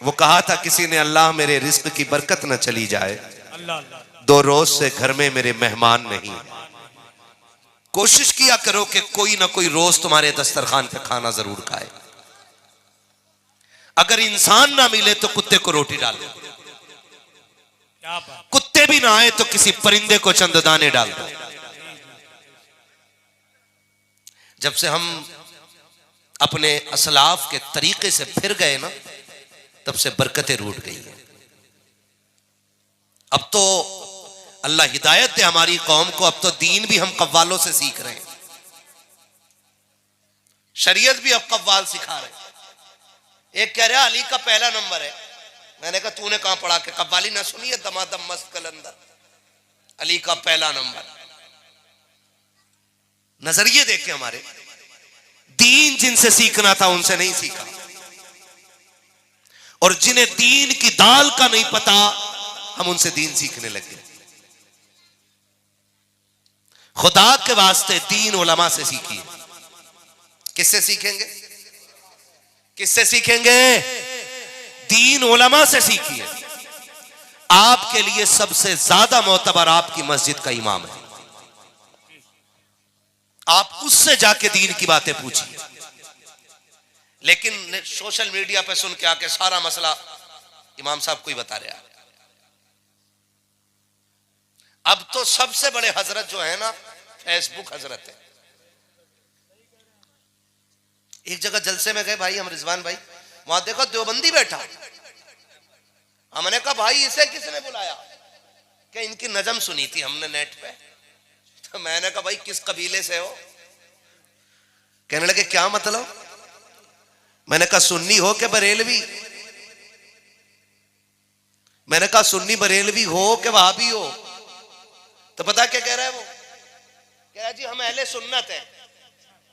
वो कहा था किसी ने, अल्लाह मेरे रिस्क की बरकत न चली जाए, अल्लाह अल्लाह। 2 रोज से घर में मेरे मेहमान नहीं। कोशिश किया करो कि कोई ना कोई रोज तुम्हारे दस्तरखान पे खाना जरूर खाए। अगर इंसान ना मिले तो कुत्ते को रोटी डाल दो, क्या बात। कुत्ते भी ना आए तो किसी परिंदे को चंद दाने डाल दो। जब से हम अपने असलाफ के तरीके से फिर गए ना, तब से बरकतें रूठ गई हैं। अब तो अल्लाह हिदायत दे हमारी कौम को, अब तो दीन भी हम कव्वालों से सीख रहे हैं, शरीयत भी अब कव्वाल सिखा रहे हैं। एक कह रहा अली का पहला नंबर है। मैंने कहा तूने कहां पढ़ा के कव्वाली ना सुनी है? दमादम मस्त कलंदर, अली का पहला नंबर। नजरिए देखे हमारे, दीन जिनसे सीखना था उनसे नहीं सीखा, और जिन्हें दीन की दाल का नहीं पता हम उनसे दीन सीखने लगे। खुदा के वास्ते दीन उलमा से सीखिए। किससे सीखेंगे? किससे सीखेंगे? दीन उलमा से सीखिए। आपके लिए सबसे ज्यादा मोतबर आपकी मस्जिद का इमाम है, आप उससे जाके दीन की बातें पूछिए। लेकिन सोशल मीडिया पे सुन के आके सारा मसला इमाम साहब को ही बता रहे हैं। अब तो सबसे बड़े हजरत जो है ना, फेसबुक हजरत है। एक जगह जलसे में गए भाई हम, रिजवान भाई, वहां देखो देवबंदी बैठा। हमने कहा भाई इसे किसने बुलाया? क्या इनकी नजम सुनी थी हमने नेट पे। तो मैंने कहा भाई किस कबीले से हो? कहने लगे क्या मतलब? मैंने कहा सुन्नी हो कि बरेलवी? मैंने कहा सुन्नी बरेलवी हो कि वहाबी हो? तो पता क्या कह रहा है वो? कह रहा है जी हम अहले सुन्नत हैं।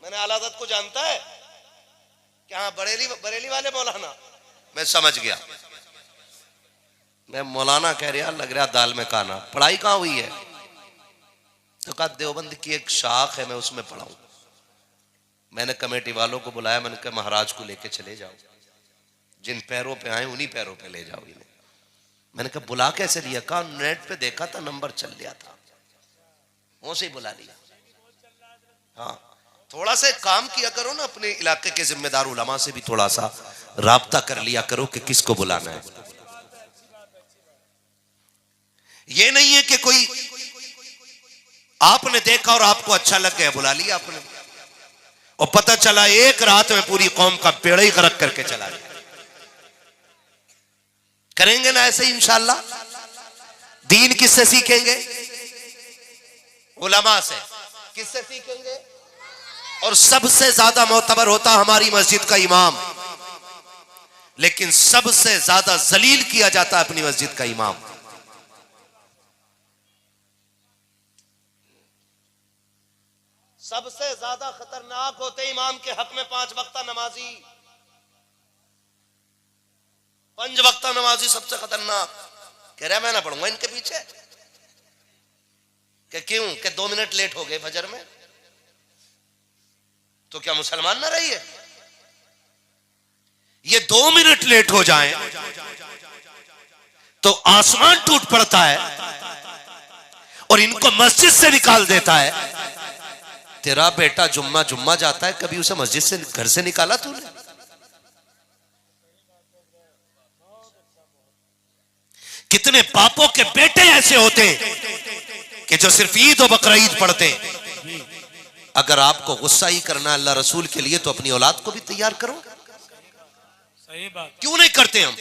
मैंने आला हज़रत को जानता है क्या? बरेली वाले मौलाना। मैं समझ गया, मैं मौलाना कह रहा, लग रहा दाल में काना। पढ़ाई कहां हुई है? तो कहा देवबंद की एक शाख है, मैं उसमें पढ़ा हूं। मैंने कमेटी वालों को बुलाया, मैंने कहा महाराज को लेके चले जाओ, जिन पैरों पे आए उन्हीं पैरों पे ले जाओ इन्हें। मैंने कहा बुला कैसे लिया? कहा नेट पे देखा था, नंबर चल लिया था, वो से ही बुला लिया। हाँ, थोड़ा सा काम किया करो ना, अपने इलाके के जिम्मेदार उलमा से भी थोड़ा सा राब्ता कर लिया करो कि किसको बुलाना है। ये नहीं है कि कोई आपने देखा और आपको अच्छा लग गया, बुला लिया आपने, और पता चला एक रात में पूरी कौम का पेड़ ही गरक करके चला गया। करेंगे ना ऐसे ही इंशाअल्लाह। दीन किससे सीखेंगे? उलमा से। किससे सीखेंगे? और सबसे ज्यादा मोतबर होता हमारी मस्जिद का इमाम, लेकिन सबसे ज्यादा जलील किया जाता है अपनी मस्जिद का इमाम। सबसे ज्यादा खतरनाक होते इमाम के हक में 5 वक्ता नमाजी। 5 वक्ता नमाजी सबसे खतरनाक। कह रहा मैं ना पढ़ूंगा इनके पीछे। कि क्यों? कि 2 मिनट लेट हो गए फजर में, तो क्या मुसलमान ना रही है? ये 2 मिनट लेट हो जाएं तो आसमान टूट पड़ता है और इनको मस्जिद से निकाल देता है। तेरा बेटा जुम्मा जुम्मा जाता है, कभी उसे मस्जिद से घर से निकाला तूने? कितने बापों के बेटे ऐसे होते हैं कि जो सिर्फ ईद और बकरा ईद पढ़ते हैं। अगर आपको गुस्सा ही करना अल्लाह रसूल के लिए, तो अपनी औलाद को भी तैयार करो। सही बात। क्यों नहीं करते हम?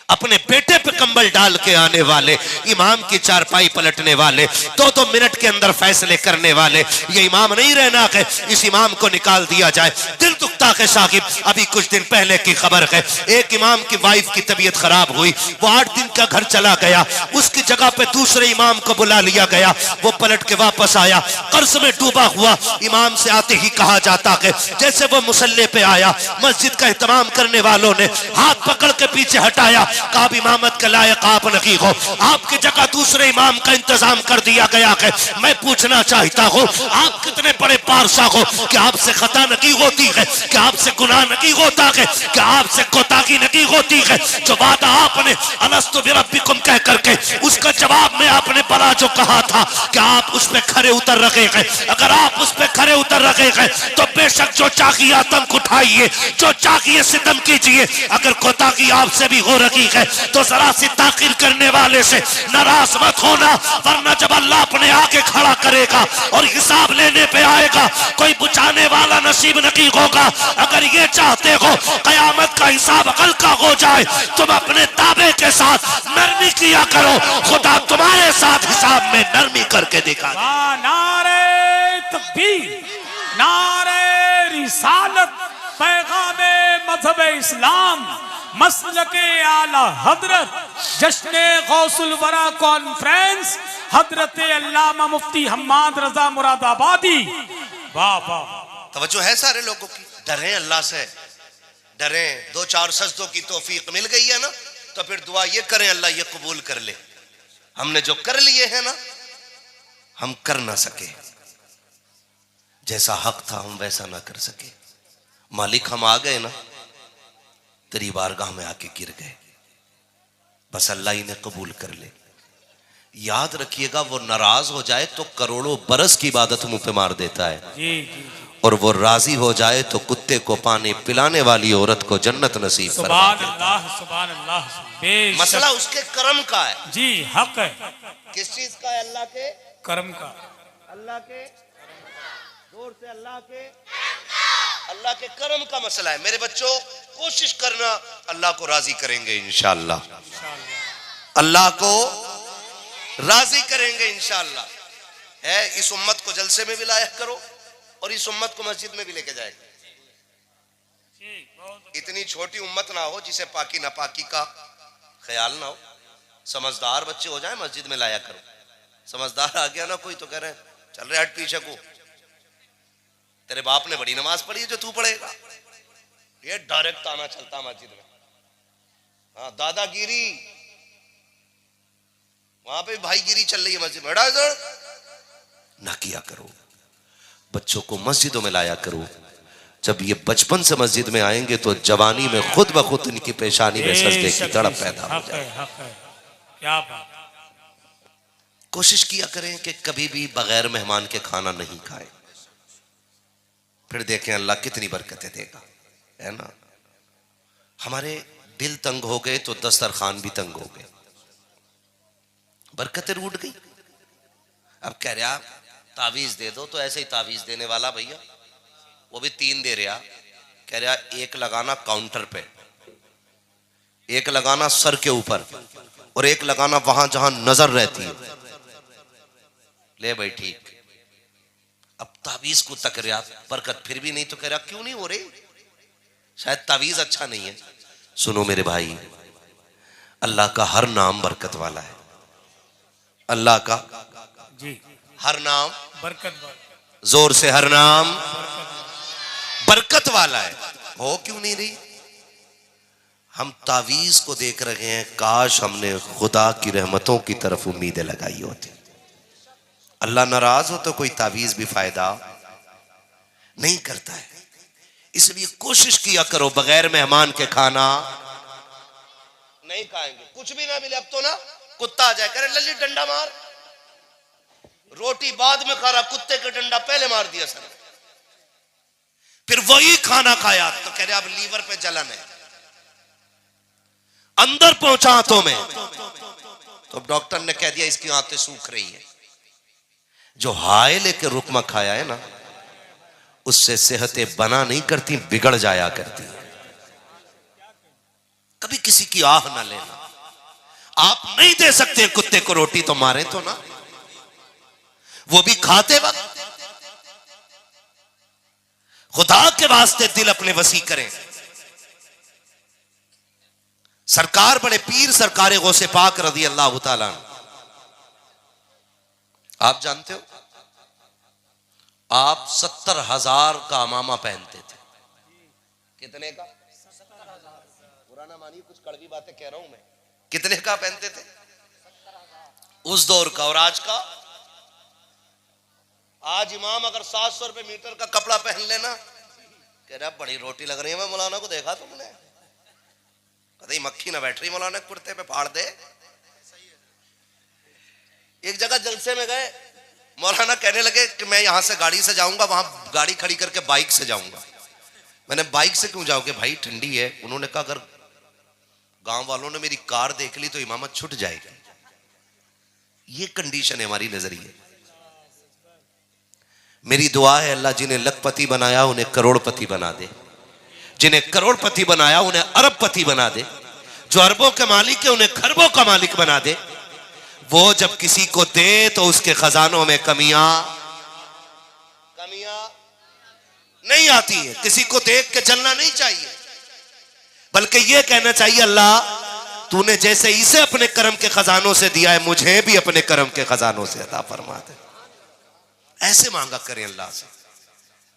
अपने बेटे पे कंबल डाल के आने वाले, इमाम की चारपाई पलटने वाले, 2-2 मिनट के अंदर फैसले करने वाले, ये इमाम नहीं रहना है। इस इमाम को निकाल दिया जाए। दिल दुखता है साहिब। अभी कुछ दिन पहले की खबर है, एक इमाम की वाइफ की तबीयत खराब हुई, वो 8 दिन का घर चला गया। उसकी जगह पे दूसरे इमाम को बुला लिया गया, वो पलट के वापस आया, कर्ज में डूबा हुआ। इमाम से आते ही कहा जाता है जैसे वो मुसल्ले पे आया, मस्जिद का एहतमाम करने करने वालों ने हाथ पकड़ के पीछे हटाया, कहा इमामत के लायक आप नहीं हो, आपकी जगह दूसरे इमाम का इंतजाम कर दिया गया है। मैं पूछना चाहता हूँ आप कितने बड़े पारसा हो कि आपसे खता नहीं होती है, कि आपसे गुनाह नहीं होता है, कि आपसे कोताही नहीं होती है। जो वादा आपने अलस्तु बिरब्बिकुम कह करके उसका जवाब में आपने बड़ा जो कहा था कि आप उस पे खरे उतर रहे हैं, अगर आप उस पे खरे उतर रहे हैं तो बेशक जो चाहिए आतंक उठाइए, जो चाहिए सितम कीजिए। अगर कोताही आपसे भी हो रही है तो जरा सी ताकीर करने वाले से नाराज मत होना, वरना जब अल्लाह अपने आगे खड़ा करेगा और हिसाब लेने पे आएगा कोई बुझाने वाला नसीब नहीं होगा। अगर ये चाहते हो कयामत का हिसाब हल्का हो जाए, तुम अपने ताबे के साथ नरमी किया करो, खुदा तुम्हारे साथ हिसाब में नरमी करके दिखा। नारे तकबीर, नारे रिसालत, पैगामे मजहब इस्लाम, मसलके आला हजरत, जश्न गौसुल वरा कॉन्फ्रेंस, हजरत अल्लामा मुफ्ती हम्माद रजा मुरादाबादी। वाह वाह, तवज्जो है सारे लोगों की। डरें अल्लाह से, डरें। 2-4 सजदों की तौफीक मिल गई है ना, तो फिर दुआ ये करें अल्लाह ये कबूल कर ले। हमने जो कर लिए हैं ना, हम कर ना सके, जैसा हक था हम वैसा ना कर सके। मालिक हम आ गए ना, तेरी बारगाह में आके गिर गए, बस अल्लाह इन्हें कबूल कर ले। याद रखिएगा वो नाराज हो जाए तो करोड़ों बरस की इबादत मुंह पे मार देता है, जी जी, और वो राजी हो जाए तो कुत्ते को पानी पिलाने वाली औरत को जन्नत नसीब फरमा सुभान देता है। अल्लाह, सुभान अल्लाह, बेशक। मसला उसके कर्म का है। जी, हक है किस चीज का है? अल्लाह के कर्म का। अल्लाह के जोर से अल्लाह के कर्म का मसला है। मेरे बच्चों कोशिश करना, अल्लाह को राजी करेंगे इंशाअल्लाह, अल्लाह को राजी करेंगे इंशाअल्लाह। है इस उम्मत को जलसे में भी लायक करो और इस उम्मत को मस्जिद में भी लेके जाएगा। इतनी छोटी उम्मत ना हो जिसे पाकी नापाकी का ख्याल ना हो। समझदार बच्चे हो जाए मस्जिद में लाया करो। समझदार आ गया ना कोई तो कह रहे हैं चल रहे हट पीछे को, तेरे बाप ने बड़ी नमाज पढ़ी है जो तू पढ़ेगा। ये डायरेक्ट आना चलता मस्जिद में। हाँ, दादागिरी, वहां पे भाईगिरी चल रही है मस्जिद में, ना किया करो। बच्चों को मस्जिदों में लाया करो। जब ये बचपन से मस्जिद में आएंगे तो जवानी में खुद ब खुद इनकी पेशानी में सजदे की तड़प पैदा हो जाए। क्या बात। कोशिश किया करें कि कभी भी बगैर मेहमान के खाना नहीं खाएं, फिर देखें अल्लाह कितनी बरकतें देगा, है ना। हमारे दिल तंग हो गए तो दस्तरखान भी तंग हो गए, बरकतें रूठ गई। अब कह रहा तावीज दे दो, तो ऐसे ही तावीज देने वाला भैया वो भी 3 दे रहा। कह रहा एक लगाना काउंटर पे, एक लगाना सर के ऊपर, और एक लगाना वहां जहां नजर रहती है। ले भाई ठीक। अब तावीज को तक रहा, बरकत फिर भी नहीं, तो कह रहा क्यों नहीं हो रही? शायद तावीज अच्छा नहीं है। सुनो मेरे भाई, अल्लाह का हर नाम बरकत वाला है। अल्लाह का जी हर नाम बरकत, जोर से हर नाम बरकत वाला है। हो क्यों नहीं रही? हम तावीज को देख रहे हैं, काश हमने खुदा की रहमतों की तरफ उम्मीदें लगाई होती। अल्लाह नाराज हो तो कोई तावीज भी फायदा नहीं करता है। इसलिए कोशिश किया करो बगैर मेहमान के खाना नहीं खाएंगे। कुछ भी ना मिले, अब तो ना कुत्ता आ जाए करे लल्ली डंडा मार, रोटी बाद में खा रहा, कुत्ते का डंडा पहले मार दिया सर। फिर वही खाना खाया तो कह रहे अब लीवर पे जलन है, अंदर पहुंचा हाथों में, तो डॉक्टर ने कह दिया इसकी आंतें सूख रही है। जो हाय लेके रुकमा खाया है ना, उससे सेहतें बना नहीं करती, बिगड़ जाया करती। कभी किसी की आह ना लेना। आप नहीं दे सकते कुत्ते को रोटी, तो मारे तो ना, वो भी खाते वक्त। खुदा के वास्ते दिल अपने वसी करें। सरकार बड़े पीर सरकार गौसे पाक रज़ी अल्लाह तआला, आप जानते हो आप 70,000 का अमामा पहनते थे। कितने का? बुरा ना मानिए, कुछ कड़वी बातें कह रहा हूं मैं। कितने का पहनते थे उस दौर का, और आज का? आज इमाम अगर 700 रुपए मीटर का कपड़ा पहन लेना, कह रहा बड़ी रोटी लग रही है। मैं मौलाना को देखा तुमने, कहीं मक्खी ना बैठ रही मौलाना कुर्ते पे, फाड़ दे। एक जगह जलसे में गए, मौलाना कहने लगे कि मैं यहां से गाड़ी से जाऊंगा, वहां गाड़ी खड़ी करके बाइक से जाऊंगा। मैंने बाइक से क्यों जाओगे भाई, ठंडी है। उन्होंने कहा अगर गांव वालों ने मेरी कार देख ली तो इमामत छूट जाएगी। ये कंडीशन है हमारी नजरिए। मेरी दुआ है अल्लाह जिन्हें लखपति बनाया उन्हें करोड़पति बना दे, जिन्हें करोड़पति बनाया उन्हें अरबपति बना दे, जो अरबों के मालिक है उन्हें खरबों का मालिक बना दे। वो जब किसी को दे तो उसके खजानों में कमियां नहीं आती है। किसी को देख के जलना नहीं चाहिए, बल्कि यह कहना चाहिए अल्लाह तूने जैसे इसे अपने कर्म के खजानों से दिया है, मुझे भी अपने कर्म के खजानों से अता फरमा दे। ऐसे मांगा करें अल्लाह से,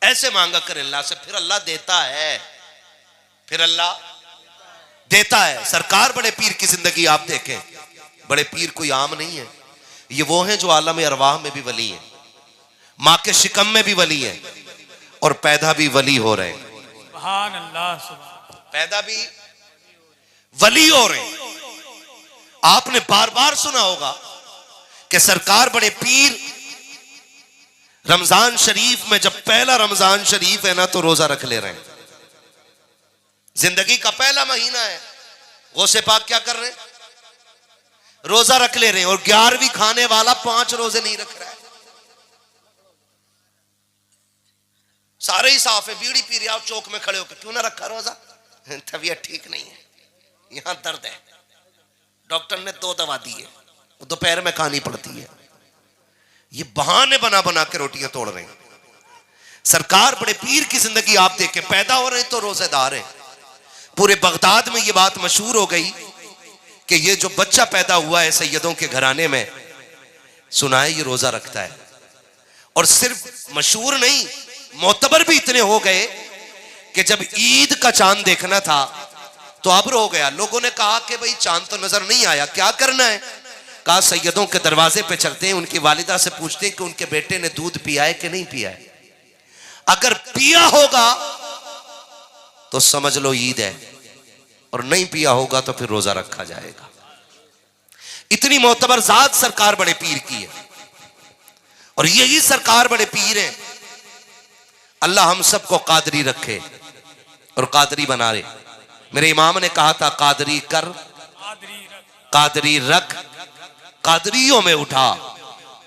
ऐसे मांगा करें अल्लाह से, फिर अल्लाह देता है, फिर अल्लाह देता है। सरकार बड़े पीर की जिंदगी आप देखें, बड़े पीर कोई आम नहीं है, ये वो हैं जो आलम अरवाह में भी वली हैं, मां के शिकम में भी वली हैं, और पैदा भी वली हो रहे हैं। सुभान अल्लाह, सुभान। पैदा भी वली हो रहे हैं। आपने बार बार सुना होगा कि सरकार बड़े पीर रमजान शरीफ में, जब पहला रमजान शरीफ है ना, तो रोजा रख ले रहे हैं। जिंदगी का पहला महीना है, गौसे पाक क्या कर रहे हैं, रोजा रख ले रहे हैं। और 11वीं खाने वाला 5 रोजे नहीं रख रहा है। सारे ही साफ है, बीड़ी पी रहे, आप चौक में खड़े होकर क्यों ना रखा रोजा, तबीयत ठीक नहीं है, यहां दर्द है, डॉक्टर ने 2 दवा दी है, वो दोपहर में खानी पड़ती है। ये बहाने बना बना के रोटियां तोड़ रहे हैं। सरकार बड़े पीर की जिंदगी आप देखें, पैदा हो रहे हैं तो रोजेदार है। पूरे बगदाद में ये बात मशहूर हो गई कि ये जो बच्चा पैदा हुआ है सैयदों के घराने में, सुना है ये रोजा रखता है। और सिर्फ मशहूर नहीं, मोतबर भी इतने हो गए कि जब ईद का चांद देखना था तो अब्र हो गया। लोगों ने कहा कि भाई चांद तो नजर नहीं आया, क्या करना है? कहा सैयदों के दरवाजे पे चलते हैं, उनकी वालिदा से पूछते हैं कि उनके बेटे ने दूध पिया है कि नहीं पिया है। अगर पिया होगा तो समझ लो ईद है, और नहीं पिया होगा तो फिर रोजा रखा जाएगा। इतनी मोतबर जात सरकार बड़े पीर की है, और यही सरकार बड़े पीर है। अल्लाह हम सबको कादरी रखे और कादरी बना रहे। मेरे इमाम ने कहा था कादरी कर, कादरी रख, कादरियों में उठा,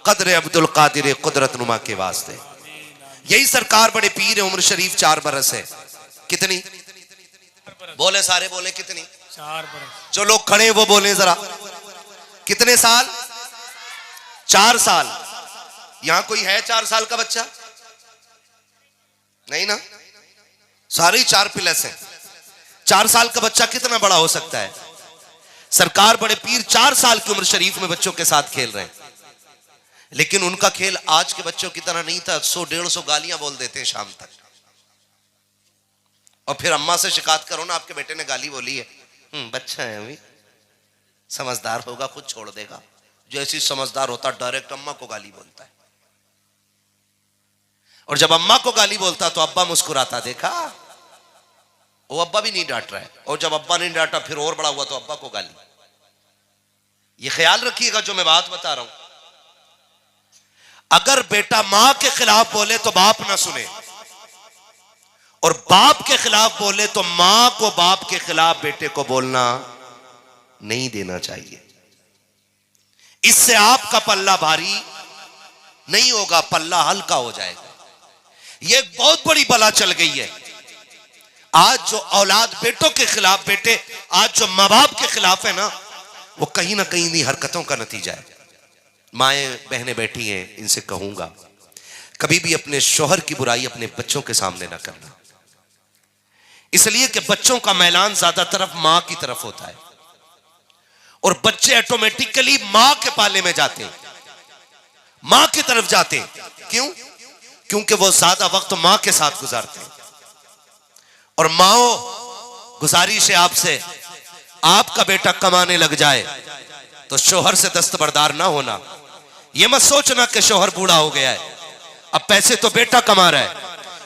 कदर अब्दुल कादिर कुदरत नुमा के वास्ते। यही सरकार बड़े पीर है। उम्र शरीफ 4 बरस है। कितनी बोले, सारे बोले कितनी? 4 बरस। जो लोग खड़े हैं वो बोले जरा, कितने साल? 4 साल। यहां कोई है 4 साल का बच्चा? नहीं ना, सारे ही 4 प्लस हैं। 4 साल का बच्चा कितना बड़ा हो सकता है? सरकार बड़े पीर 4 साल की उम्र शरीफ में बच्चों के साथ खेल रहे हैं। लेकिन उनका खेल आज के बच्चों की तरह नहीं था। 100-150 गालियां बोल देते हैं शाम तक, और फिर अम्मा से शिकायत करो ना, आपके बेटे ने गाली बोली है। बच्चा है अभी, समझदार होगा खुद छोड़ देगा। जैसी समझदार होता डायरेक्ट अम्मा को गाली बोलता है, और जब अम्मा को गाली बोलता तो अब्बा मुस्कुराता, देखा वो अब्बा भी नहीं डांट रहा है। और जब अब्बा नहीं डांटा फिर और बड़ा हुआ तो अब्बा को गाली। ये ख्याल रखिएगा जो मैं बात बता रहा हूं। अगर बेटा मां के खिलाफ बोले तो बाप ना सुने, और बाप के खिलाफ बोले तो मां को बाप के खिलाफ बेटे को बोलना नहीं देना चाहिए। इससे आपका पल्ला भारी नहीं होगा, पल्ला हल्का हो जाएगा। यह एक बहुत बड़ी बला चल गई है आज। जो औलाद बेटों के खिलाफ, बेटे आज जो मां बाप के खिलाफ है ना, वो कहीं ना कहीं इन्हीं हरकतों का नतीजा है। माएं बहनें बैठी हैं, इनसे कहूंगा कभी भी अपने शौहर की बुराई अपने बच्चों के सामने ना करना, इसलिए कि बच्चों का मैलान ज्यादा तरफ मां की तरफ होता है, और बच्चे ऑटोमेटिकली मां के पाले में जाते हैं, मां की तरफ जाते हैं। क्यों? क्योंकि वो ज्यादा वक्त मां के साथ गुजारते हैं। और माओ, गुजारिश है आपसे आपका बेटा कमाने लग जाए तो शोहर से दस्तबरदार ना होना। यह मत सोचना कि शोहर बूढ़ा हो गया है, अब पैसे तो बेटा कमा रहा है,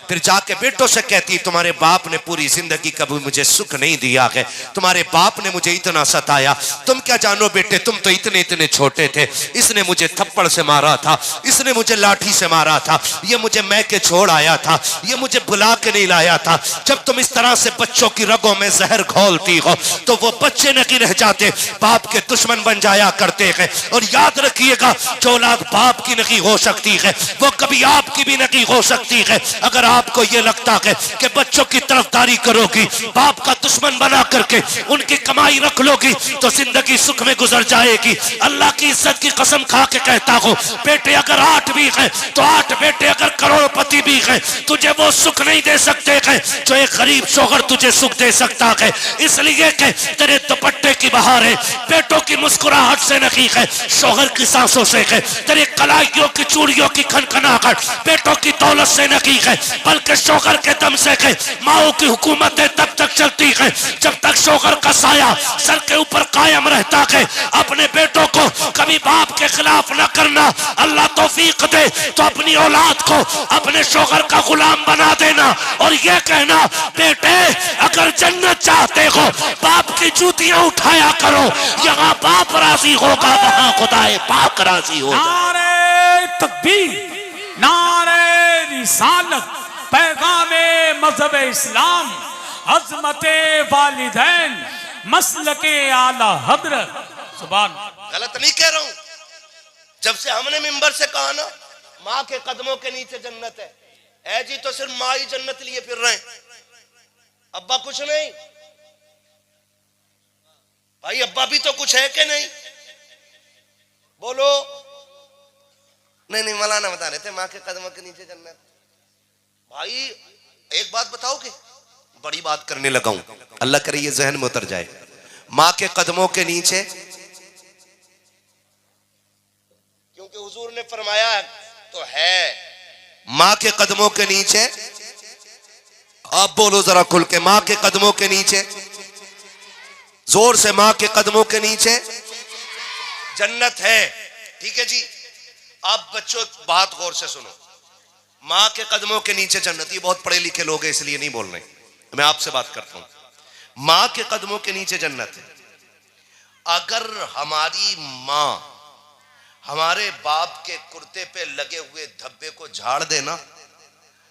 फिर जाके बेटों से कहती तुम्हारे बाप ने पूरी जिंदगी कभी मुझे सुख नहीं दिया है, तुम्हारे बाप ने मुझे इतना सताया, तुम क्या जानो बेटे, तुम तो इतने इतने छोटे थे, इसने मुझे थप्पड़ से मारा था, इसने मुझे लाठी से मारा था, ये मुझे मैके छोड़ आया था, ये मुझे बुला के नहीं लाया था। जब तुम इस तरह से बच्चों की रगों में जहर घोलती हो तो वो बच्चे नहीं रह जाते, बाप के दुश्मन बन जाया करते हैं। और याद रखिएगा, जो औलाद बाप की नहीं हो सकती है वो कभी आपकी भी नहीं हो सकती है। अगर आपको ये लगता है कि बच्चों की तरफदारी करोगी, बाप का दुश्मन बना करके उनकी कमाई रख लोगी तो जिंदगी सुख में गुजर जाएगी। अल्लाह की इज्जत की कसम खा के कहता हूं, बेटे अगर 8 भी हैं तो 8 बेटे अगर करोड़पति भी हैं, तुझे वो सुख नहीं दे सकते हैं जो एक गरीब शौहर तुझे सुख दे सकता है। इसलिए कि तेरे दुपट्टे की बहारें बेटों की मुस्कुराहट से नहीं है, शौहर की सांसों से है। तेरे कलाइयों की चूड़ियों की खनखनाहट बेटों की दौलत से नहीं है, बल्कि शौहर के दम से है। माओ की हुकूमतें तब तक चलती है जब तक शौहर का साया सर के ऊपर कायम रहता है। अपने बेटों को कभी बाप के खिलाफ न करना। अल्लाह तौफीक दे तो अपनी औलाद को अपने शौहर का गुलाम बना देना और यह कहना, बेटे अगर जन्नत चाहते हो बाप की जूतियां उठाया करो, यहाँ बाप राजी होगा, वहां खुदाए पाक राजी होगा। नारे तकबीर, नारे रिसालत, पैगामे मजहब इस्लाम, अजमते वालिदैन, मसलके आला हजरत। सुभान। गलत नहीं कह रहा हूं। जब से हमने मिंबर से कहा ना माँ के कदमों के नीचे जन्नत है, ऐ जी तो सिर्फ माँ ही जन्नत लिए फिर रहे हैं, अब्बा कुछ नहीं। भाई अब्बा भी तो कुछ है कि नहीं? बोलो। नहीं मौलाना बता रहे थे माँ के कदमों के नीचे जन्नत। भाई एक बात बताओ कि बड़ी बात करने लगा हूं, अल्लाह करे ये जहन में उतर जाए। माँ के कदमों के नीचे, क्योंकि हुजूर ने फरमाया तो है, माँ के कदमों के नीचे। आप बोलो जरा खुल के, माँ के कदमों के नीचे, जोर से, माँ के कदमों के नीचे जन्नत है। ठीक है जी। अब बच्चों बात गौर से सुनो, माँ के कदमों के नीचे जन्नत। ये बहुत पढ़े लिखे लोग हैं इसलिए नहीं बोल रहे, मैं आपसे बात करता हूं। माँ के कदमों के नीचे जन्नत है। अगर हमारी माँ हमारे बाप के कुर्ते पे लगे हुए धब्बे को झाड़ देना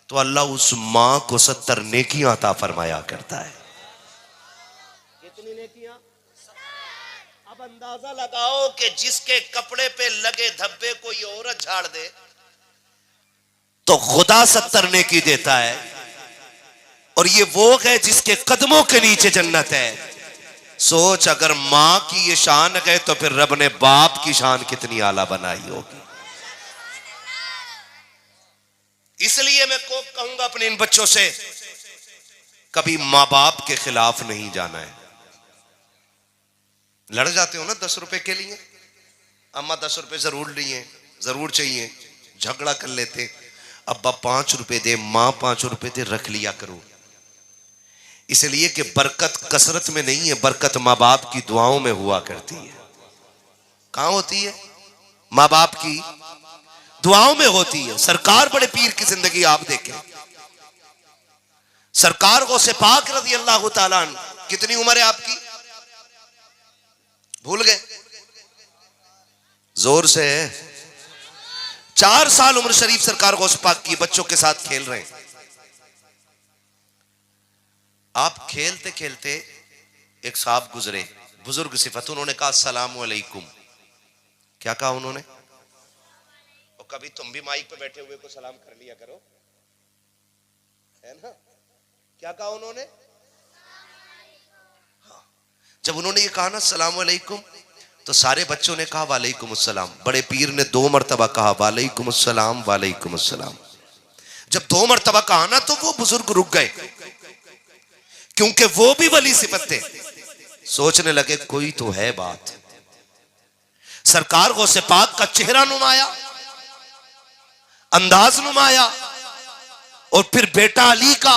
तो अल्लाह उस माँ को 70 नेकियां अता फरमाया करता है। कितनी नेकियां? अब अंदाजा लगाओ कि जिसके कपड़े पे लगे धब्बे को ये औरत झाड़ दे तो खुदा 70 नेकी देता है, और ये वो है जिसके कदमों के नीचे जन्नत है। सोच, अगर मां की ये शान है तो फिर रब ने बाप की शान कितनी आला बनाई होगी। इसलिए मैं को कहूंगा अपने इन बच्चों से, कभी मां बाप के खिलाफ नहीं जाना है। लड़ जाते हो ना 10 रुपए के लिए, अम्मा 10 रुपए जरूर लिए, जरूर चाहिए, झगड़ा कर लेते, अब्बा 5 रुपए दे, मां 5 रुपए दे, रख लिया करो। इसलिए कि बरकत कसरत में नहीं है, बरकत माँ बाप की दुआओं में हुआ करती है। कहां होती है? माँ बाप की दुआओं में होती है। सरकार बड़े पीर की जिंदगी आप देखें, सरकार गौसे पाक रज़ी अल्लाह तआला अन्हु, कितनी उम्र है आपकी? भूल गए? जोर से। 4 साल उम्र शरीफ सरकार गौसे पाक की, बच्चों के साथ खेल रहे हैं। आप खेलते खेलते एक साहब गुजरे, बुजुर्ग सिफत, उन्होंने कहा अस्सलाम वालेकुम। क्या कहा उन्होंने? और कभी तुम भी माइक पे बैठे हुए को सलाम कर लिया करो, है ना? क्या कहा उन्होंने? हाँ। जब उन्होंने ये कहा ना अस्सलाम वालेकुम, तो सारे बच्चों ने कहा वालेकुम अस्सलाम। बड़े पीर ने 2 मरतबा कहा वालेकुम अस्सलाम, वालेकुम अस्सलाम। जब 2 मरतबा कहा ना तो वो बुजुर्ग रुक गए, क्योंकि वो भी वली सिफत थे। सोचने लगे कोई तो है बात। सरकार गौसे पाक का चेहरा नुमाया, अंदाज नुमाया, और फिर बेटा अली का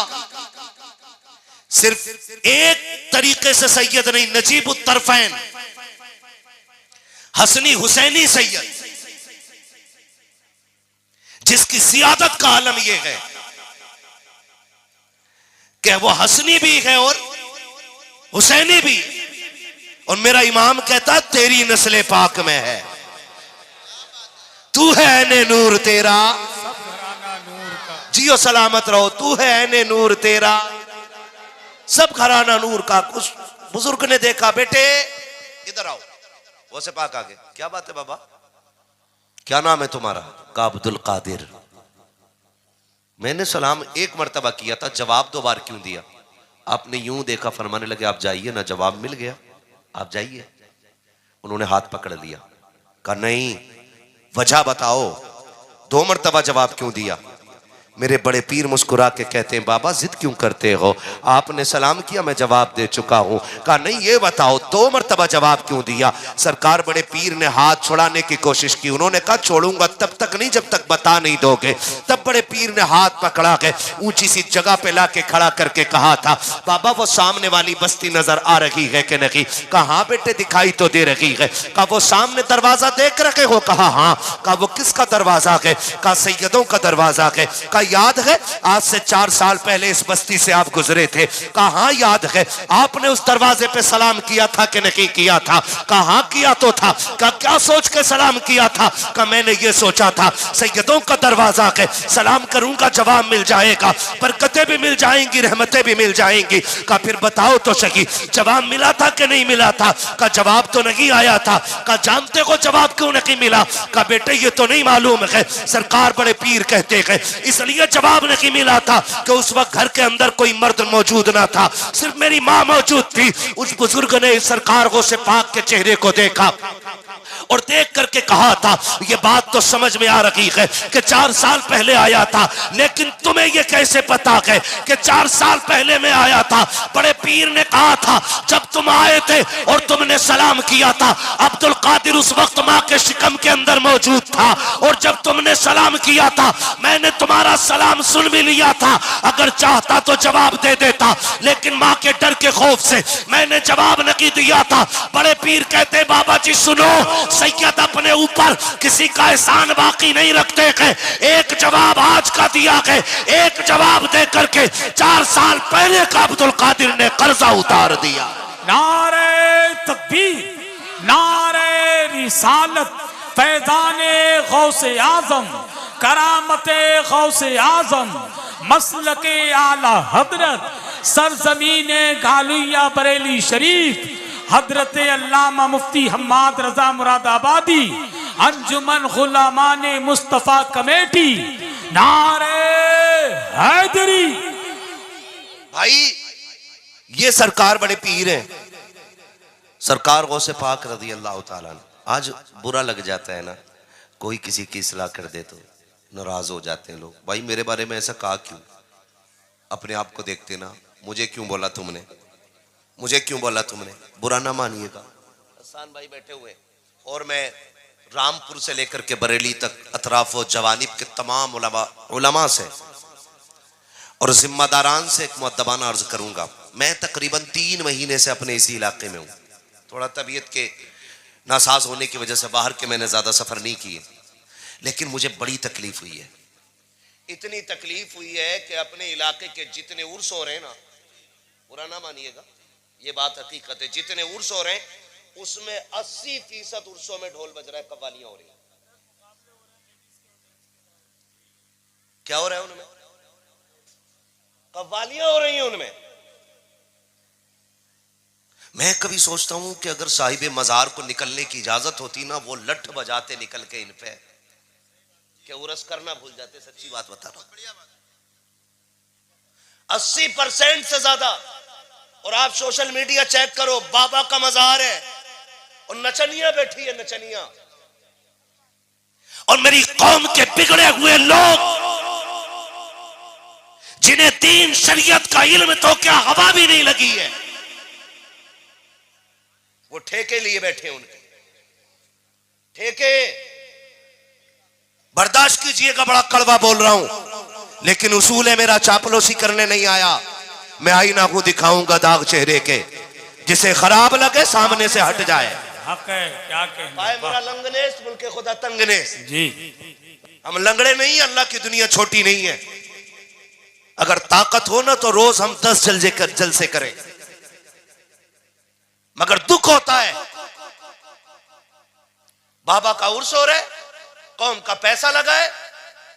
सिर्फ एक तरीके से सैयद नहीं, नजीबुत तरफैन, हसनी हुसैनी सैयद, जिसकी सियादत का आलम यह है कि वो हसनी भी है और हुसैनी भी। और मेरा इमाम कहता तेरी नस्ले पाक में है, तू है ऐने नूर तेरा, जियो सलामत रहो, तू है ऐने नूर तेरा, सब घराना नूर का। कुछ बुजुर्ग ने देखा, बेटे इधर आओ, वो से पाक आगे, क्या बात है बाबा, क्या नाम है तुम्हारा? का अब्दुल कादिर। मैंने सलाम एक मर्तबा किया था, जवाब 2 बार क्यों दिया? आपने यूं देखा, फरमाने लगे आप जाइए ना, जवाब मिल गया, आप जाइए। उन्होंने हाथ पकड़ लिया, कहा नहीं वजह बताओ, 2 मर्तबा जवाब क्यों दिया? मेरे बड़े पीर मुस्कुरा के कहते हैं बाबा जिद क्यों करते हो, आपने सलाम किया मैं जवाब दे चुका हूं। कहा नहीं ये बताओ 2 मर्तबा जवाब क्यों दिया? सरकार बड़े पीर ने हाथ छुड़ाने की कोशिश की, उन्होंने कहा छोड़ूंगा तब तक नहीं जब तक बता नहीं दोगे। तब बड़े पीर ने हाथ पकड़ा के ऊंची सी जगह पे लाके खड़ा करके कहा था बाबा वो सामने वाली बस्ती नजर आ रही है कि नहीं? कहा बेटे दिखाई तो दे रही है। कहा वो सामने दरवाजा देख रखे हो? कहा हाँ। कहा वो किसका दरवाजा है? कहा सैयदों का दरवाजा है। याद है आज से 4 साल पहले इस बस्ती से आप गुजरे थे? कहा हाँ याद है। आपने उस दरवाजे पे सलाम किया था कि नहीं किया था? कहा हाँ किया तो था। कहा क्या सोच के सलाम किया था? कहा मैंने ये सोचा था सैयदों का दरवाजा है, सलाम करूंगा जवाब मिल जाएगा, बरकतें भी मिल जाएंगी, रहमतें भी मिल जाएंगी। कहा फिर बताओ तो सही जवाब मिला था कि नहीं मिला था? कहा जवाब तो नहीं आया था। कहा जानते हो जवाब क्यों नहीं मिला? कहा बेटे ये तो नहीं मालूम है, सरकार बड़े पीर कहते हैं इसलिए जवाब नहीं मिला था कि उस वक्त घर के अंदर कोई मर्द मौजूद ना था, सिर्फ मेरी मां मौजूद थी। उस बुजुर्ग ने सरकार गौसे पाक के चेहरे को देखा और देख करके कहा था ये बात तो समझ में आ रही है कि 4 साल पहले आया था, लेकिन तुम्हें ये कैसे पता है कि 4 साल पहले मैं आया था? बड़े पीर ने कहा था जब तुम आए थे और तुमने सलाम किया था अब्दुल कादिर उस वक्त मां के शिकम के अंदर मौजूद था, और जब तुमने सलाम किया था मैंने तुम्हारा सलाम सुन भी लिया था, अगर चाहता तो जवाब दे देता, लेकिन मां के डर के खौफ से मैंने जवाब नहीं दिया था। बड़े पीर कहते बाबा जी सुनो, सैयद अपने ऊपर किसी का एहसान बाकी नहीं रखते हैं, एक जवाब आज का दिया है, एक जवाब दे करके 4 साल पहले का अब्दुल कादिर ने कर्जा उतार दिया। नारे तकबीर, नारे रिसालत, फैज़ाने गौसे आजम, करामते गौसे आजम, मसलके आला हजरत, सरजमीने गालुया बरेली शरीफ, हजरत अल्लामा मुफ्ती हम्माद रजा मुरादाबादी, अंजुमन गुलामाने मुस्तफा कमेटी, नारे हैदरी। भाई ये सरकार बड़े पीर हैं, सरकार गौसे पाक रज़ी अल्लाह ताला अन्हु। आज बुरा लग जाता है ना, कोई किसी की इस्लाह कर दे तो नाराज हो जाते हैं लोग, भाई मेरे बारे में ऐसा कहा क्यों? अपने आप को देखते ना, मुझे क्यों बोला तुमने, मुझे क्यों बोला तुमने? बुरा ना मानिएगा। हसन भाई बैठे हुए और मैं रामपुर से लेकर के बरेली तक अतराफ व जवानिब के तमाम उलमा से और जिम्मेदारान से एक मुअद्दबाना अर्ज करूंगा। मैं तकरीबन 3 महीने से अपने इसी इलाके में हूँ, थोड़ा तबीयत के नासाज होने की वजह से बाहर के मैंने ज्यादा सफर नहीं किए, लेकिन मुझे बड़ी तकलीफ हुई है। इतनी तकलीफ हुई है कि अपने इलाके के जितने उर्स हो रहे हैं ना, बुरा ना मानिएगा ये बात हकीकत है, जितने उर्स हो रहे हैं उसमें 80% उर्सों में ढोल बज रहा है, कव्वालियां हो रही है। क्या हो रहा है उनमें? कव्वालियां हो रही हैं उनमें। मैं कभी सोचता हूं कि अगर साहिब मजार को निकलने की इजाजत होती ना, वो लठ बजाते निकल के इन पे क्या उरस करना भूल जाते। सच्ची बात बता रहा हूं, 80% से ज्यादा। और आप सोशल मीडिया चेक करो, बाबा का मजार है और नचनियां बैठी है, नचनियां। और मेरी कौम के बिगड़े हुए लोग जिन्हें दीन शरीयत का इल्म तो क्या हवा भी नहीं लगी है, वो ठेके लिए बैठे, उनके ठेके। बर्दाश्त कीजिएगा, बड़ा कड़वा बोल रहा हूं, लेकिन उसूल है मेरा, चापलूसी करने नहीं आया। मैं आईना को दिखाऊंगा दाग चेहरे के, जिसे खराब लगे सामने से हट जाए। हक है, क्या कहना। मेरा लंगनेस मुल्के खुदा तंगनेस। जी, हम लंगड़े नहीं, अल्लाह की दुनिया छोटी नहीं है। अगर ताकत हो ना तो रोज हम 10 जलसे करें, मगर दुख होता है बाबा का उर्स हो रहा है, कौम का पैसा लगा है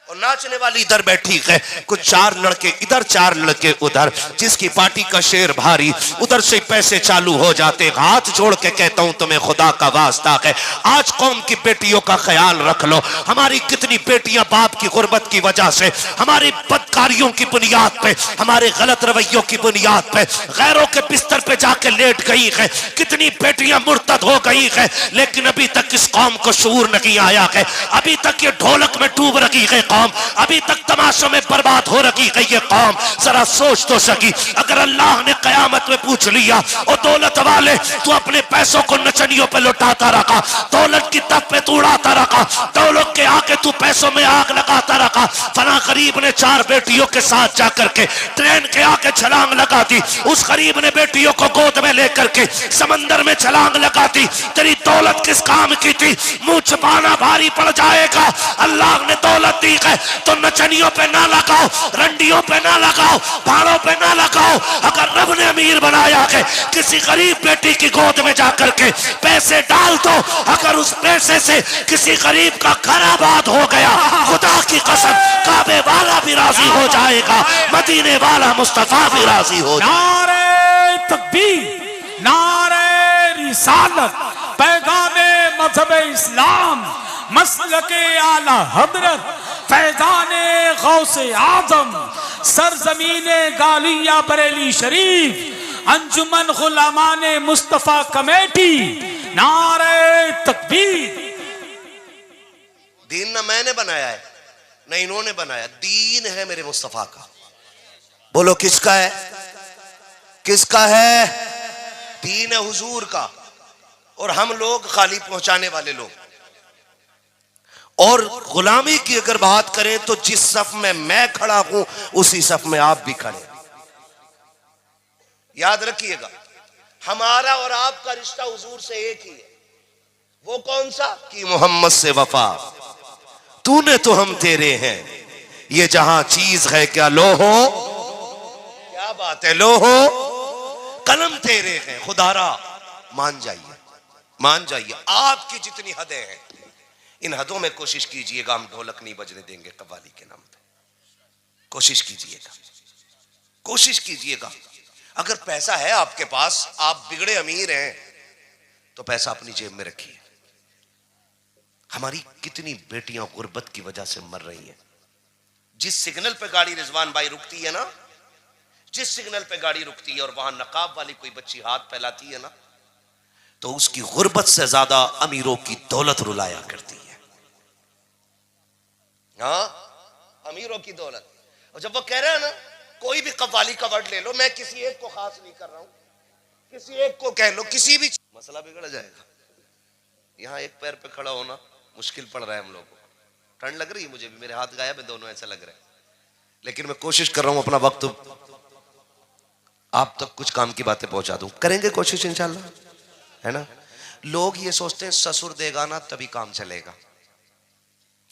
और नाचने वाली इधर बैठी है, कुछ 4 लड़के इधर 4 लड़के उधर, जिसकी पार्टी का शेर भारी उधर से पैसे चालू हो जाते। हाथ जोड़ के कहता हूं तुम्हें खुदा का वास्ता है, आज कौम की बेटियों का ख्याल रख लो। हमारी कितनी बेटियां बाप की गुर्बत की वजह से, हमारी बदकारियों की बुनियाद पे, हमारे गलत रवैयों की बुनियाद पे गैरों के बिस्तर पे जाके लेट गई है। कितनी बेटियां मुर्तद हो गई है, लेकिन अभी तक इस कौम को शऊर नहीं आया है। अभी तक ये ढोलक में डूब रही है कौम, अभी तक तमाशों में बर्बाद हो रही है ये कौम। जरा सोच तो सकी, अगर अल्लाह ने कयामत में पूछ लिया, ओ दौलत वाले तू अपने पैसों को नचनियों पे लुटाता रखा, दौलत की तप पे तू उड़ाता रखा, दौलत के आके तू पैसों में आग लगाता रखा। फला गरीब ने 4 बेटियों के साथ जाकर के ट्रेन के आके छलांग लगा दी, उस गरीब ने बेटियों को गोद में लेकर के समंदर में छलांग लगा दी। तेरी दौलत किस काम की थी? मुंह छुपाना भारी पड़ जाएगा। अल्लाह ने दौलत दी है तो नचनियों पे ना लगाओ, रंडियों पे ना लगाओ, भाड़ों पे ना लगाओ। अगर रब ने अमीर बनाया है, किसी गरीब बेटी की गोद में जाकर के पैसे डाल दो, अगर उस पैसे से किसी गरीब का घर आबाद हो गया, खुदा की कसम काबे वाला भी राजी हो जाएगा, मदीने वाला मुस्तफा भी राजी हो जाएगा। नारे तकबीर, नारे रिसालत, पैगामे मजहब इस्लाम, मसलके आला हजरत, फैजाने गौसे आजम, सरजमीने गालिया बरेली शरीफ, अंजुमन गुलामाने मुस्तफा कमेटी। नारे तकबीर। दीन ना मैंने बनाया है, ना इन्होंने बनाया, दीन है मेरे मुस्तफा का। बोलो किसका है? किसका है? दीन है हुजूर का, और हम लोग खाली पहुंचाने वाले लोग। और गुलामी की अगर बात करें तो जिस सफ में मैं खड़ा हूं उसी सफ में आप भी खड़े। याद रखिएगा, हमारा और आपका रिश्ता हुजूर से एक ही है। वो कौन सा? कि मोहम्मद से वफा, तूने तो हम तेरे हैं, ये जहां चीज है क्या लो हो, क्या बात है लो हो, कलम तेरे हैं खुदारा। मान जाइए, मान जाइए, आपकी जितनी हदें हैं इन हदों में कोशिश कीजिएगा, हम ढोलक नहीं बजने देंगे कव्वाली के नाम पे। कोशिश कीजिएगा, कोशिश कीजिएगा। अगर पैसा है आपके पास, आप बिगड़े अमीर हैं, तो पैसा अपनी जेब में रखिए। हमारी कितनी बेटियां गुर्बत की वजह से मर रही हैं। जिस सिग्नल पे गाड़ी रिजवान भाई रुकती है ना, जिस सिग्नल पे गाड़ी रुकती है और वहां नकाब वाली कोई बच्ची हाथ फैलाती है ना, तो उसकी गुर्बत से ज्यादा अमीरों की दौलत रुलाया करती है। हाँ, अमीरों की दौलत। और जब वो कह रहे हैं ना, कोई भी कव्वाली का वर्ड ले लो, मैं किसी एक को खास नहीं कर रहा हूं, किसी एक को कह लो, किसी भी मसला बिगड़ जाएगा। यहां एक पैर पे खड़ा होना मुश्किल पड़ रहा है हम लोगों को। ठंड लग रही है मुझे भी, मेरे हाथ गायब है दोनों, ऐसा लग रहा है, लेकिन मैं कोशिश कर रहा हूं अपना वक्त आप तक कुछ काम की बातें पहुंचा दूं। करेंगे कोशिश इंशाल्लाह, है ना। लोग ये सोचते हैं ससुर देगा ना तभी काम चलेगा।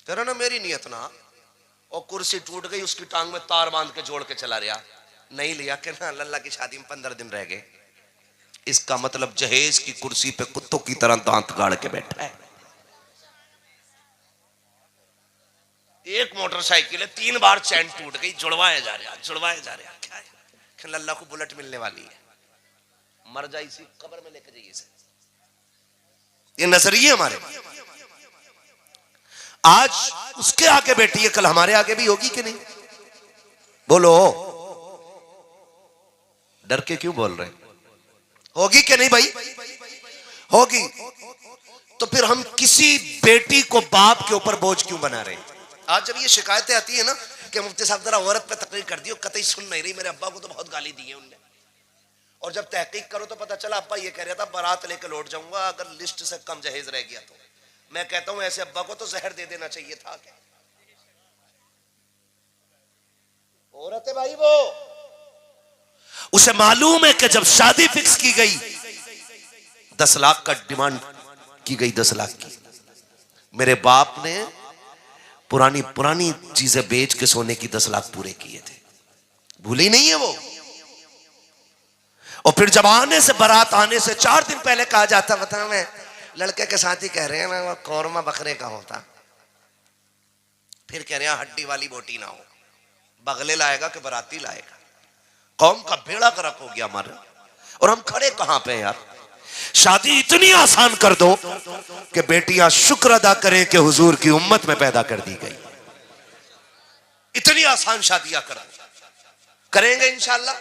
करो ना, मेरी नियत ना, और कुर्सी टूट गई उसकी टांग में तार बांध के जोड़ के चला रहा, नहीं लिया कि ना लल्ला की शादी में 15 दिन रह गए। इसका मतलब जहेज की कुर्सी पे कुत्तों की तरह दांत गाड़ के बैठा है। एक मोटरसाइकिल है, 3 बार चैन टूट गई, जुड़वाए जा रहा, जुड़वाए जा रहा। क्या है? लल्ला को बुलेट मिलने वाली है, मर जाए इसी कब्र में लेके जाइए इसे। ये नजरिए हमारे। आज उसके आगे बैठी है, कल हमारे आगे भी होगी कि नहीं? बोलो, डर के क्यों बोल रहे? होगी कि नहीं भाई? होगी। तो फिर हम किसी बेटी को बाप के ऊपर बोझ क्यों बना रहे हैं? आज जब ये शिकायतें आती है ना कि मुफ्ती साहब जरा औरत पे तकरीर कर दी, कतई सुन नहीं रही, मेरे अब्बा को तो बहुत गाली दी है उनने, और जब तहकीक करो तो पता चला अब्बा ये कह रहा था बारात लेकर लौट जाऊंगा अगर लिस्ट से कम जहेज रह गया तो। मैं कहता हूं ऐसे अब्बा को तो जहर दे देना चाहिए था। क्या औरत है भाई वो? उसे मालूम है कि जब शादी फिक्स की गई 10 लाख का डिमांड की गई, 10 लाख की। मेरे बाप ने पुरानी पुरानी चीजें बेच के सोने की 10 लाख पूरे किए थे, भूले ही नहीं है वो। और फिर जब आने से बारात आने से 4 दिन पहले कहा जाता, बता मैं लड़के के साथ ही कह रहे हैं ना वो कौरमा बकरे का होता, फिर कह रहे हैं हड्डी वाली बोटी ना हो, बगले लाएगा कि बराती लाएगा। कौम का बेड़ा गर्क हो गया हमारा, और हम खड़े कहां पे यार। शादी इतनी आसान कर दो कि बेटियां शुक्र अदा करें कि हुजूर की उम्मत में पैदा कर दी गई। इतनी आसान शादियां कर दो। करेंगे इंशाल्लाह,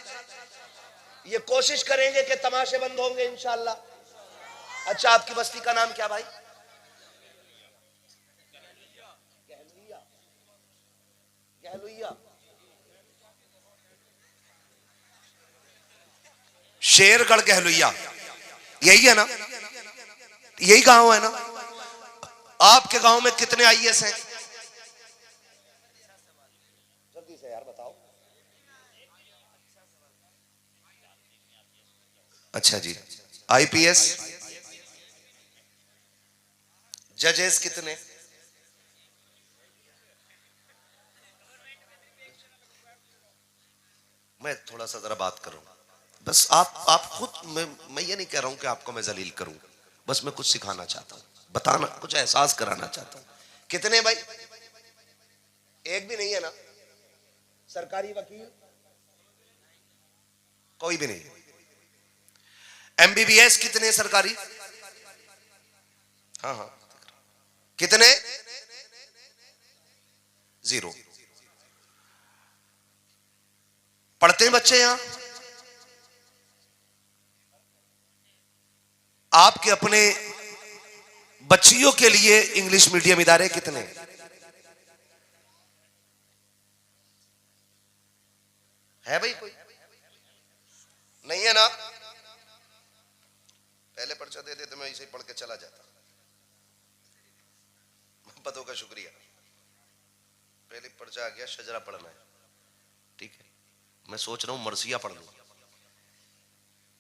ये कोशिश करेंगे कि तमाशे बंद होंगे इंशाल्लाह। अच्छा, आपकी बस्ती का नाम क्या भाई? गहलुइया। शेरगढ़ गहलुइया, यही है ना? यही गांव है ना? आपके गांव में कितने आईएएस हैं? जल्दी से यार बताओ। अच्छा जी, आईपीएस, जजेस कितने? मैं थोड़ा सा जरा बात करूं बस। आप खुद, मैं ये नहीं कह रहा हूं कि आपको मैं जलील करूं, बस मैं कुछ सिखाना चाहता हूं, बताना, कुछ एहसास कराना चाहता हूं। कितने भाई? एक भी नहीं है ना? सरकारी वकील कोई भी नहीं। एमबीबीएस कितने सरकारी? हाँ हाँ, कितने? 0। पढ़ते हैं बच्चे यहां? आपके अपने बच्चियों के लिए इंग्लिश मीडियम इदारे कितने? है भाई कोई? नहीं है ना? पहले पर्चा दे देते, मैं इसे पढ़ के चला जाता। मोहब्बतों का शुक्रिया। पहले पर्चा आ गया, शजरा पढ़ना है, ठीक है। मैं सोच रहा हूं मरसिया पढ़ लूं।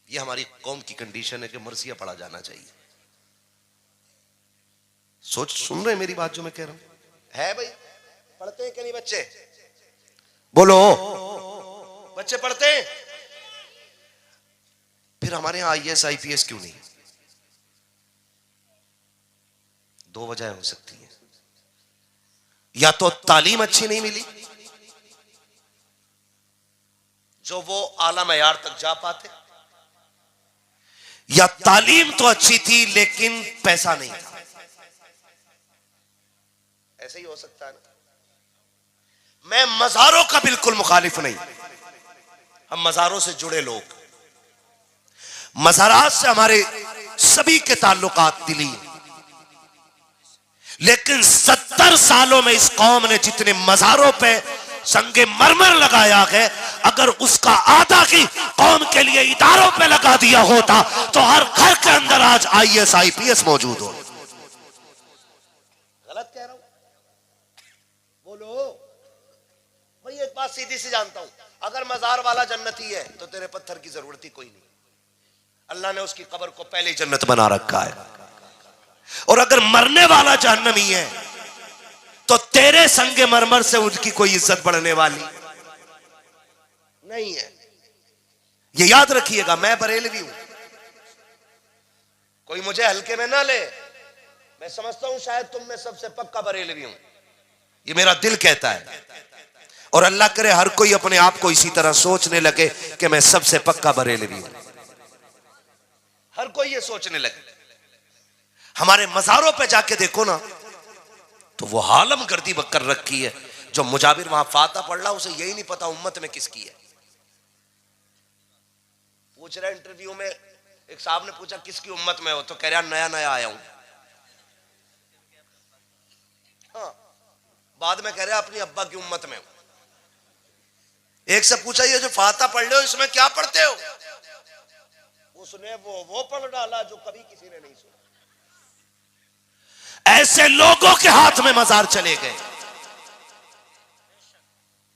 ये हमारी कौम की कंडीशन है कि मरसिया पढ़ा जाना चाहिए। सुन रहे हैं मेरी बात जो मैं कह रहा हूं? है भाई? पढ़ते हैं कि नहीं बच्चे? बोलो, बच्चे पढ़ते हैं? फिर हमारे यहां आईएएस आईपीएस क्यों नहीं? 2 वजह हो सकती है। या तो तालीम अच्छी नहीं मिली जो वो आला मयार तक जा पाते, या तालीम तो अच्छी थी लेकिन पैसा नहीं था। ऐसे ही हो सकता है ना? मैं मज़ारों का बिल्कुल मुखालिफ नहीं, हम मज़ारों से जुड़े लोग, मज़ारात से हमारे सभी के ताल्लुकात दिली, लेकिन 70 सालों में इस कौम ने जितने मज़ारों पे संगे मरमर लगाया है, अगर उसका आधा की कौम के लिए इदारों पे लगा दिया होता तो हर घर के अंदर आज आईएएस आईपीएस मौजूद हो। गलत कह रहा हूं? बोलो भाई। एक बात सीधी सी जानता हूं, अगर मजार वाला जन्नती है तो तेरे पत्थर की जरूरत ही कोई नहीं। अल्लाह ने उसकी कब्र को पहले ही जन्नत बना रखा है। और अगर मरने वाला जहन्नमी है तो तेरे संगे मरमर से उनकी कोई इज्जत बढ़ने वाली नहीं है। ये याद रखिएगा। मैं बरेलवी हूं, कोई मुझे हल्के में ना ले। मैं समझता हूं शायद तुम में सबसे पक्का बरेलवी हूं, ये मेरा दिल कहता है। और अल्लाह करे हर कोई अपने आप को इसी तरह सोचने लगे कि मैं सबसे पक्का बरेलवी हूं। हर कोई ये सोचने लगे। हमारे मज़ारों पे जाके देखो ना तो वो हालम गर्दी कर रखी है। जो मुजाबिर वहां फाता पढ़ रहा उसे यही नहीं पता उम्मत में किसकी है। पूछ रहा इंटरव्यू में, एक साहब ने पूछा किसकी उम्मत में हो, तो कह रहा नया नया आया हूं। हाँ, बाद में कह रहा अपनी अब्बा की उम्मत में हूं। एक से पूछा ये जो फाता पढ़ रहे हो इसमें क्या पढ़ते हो? उसने वो पढ़ डाला जो कभी किसी ने नहीं सुना। ऐसे लोगों के हाथ में मजार चले गए।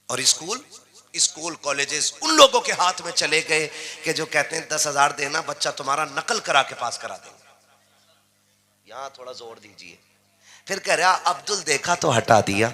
और स्कूल स्कूल कॉलेजेस उन लोगों के हाथ में चले गए कि जो कहते हैं 10,000 देना, बच्चा तुम्हारा नकल करा के पास करा देंगे। यहां थोड़ा जोर दीजिए। फिर कह रहा अब्दुल देखा तो हटा दिया,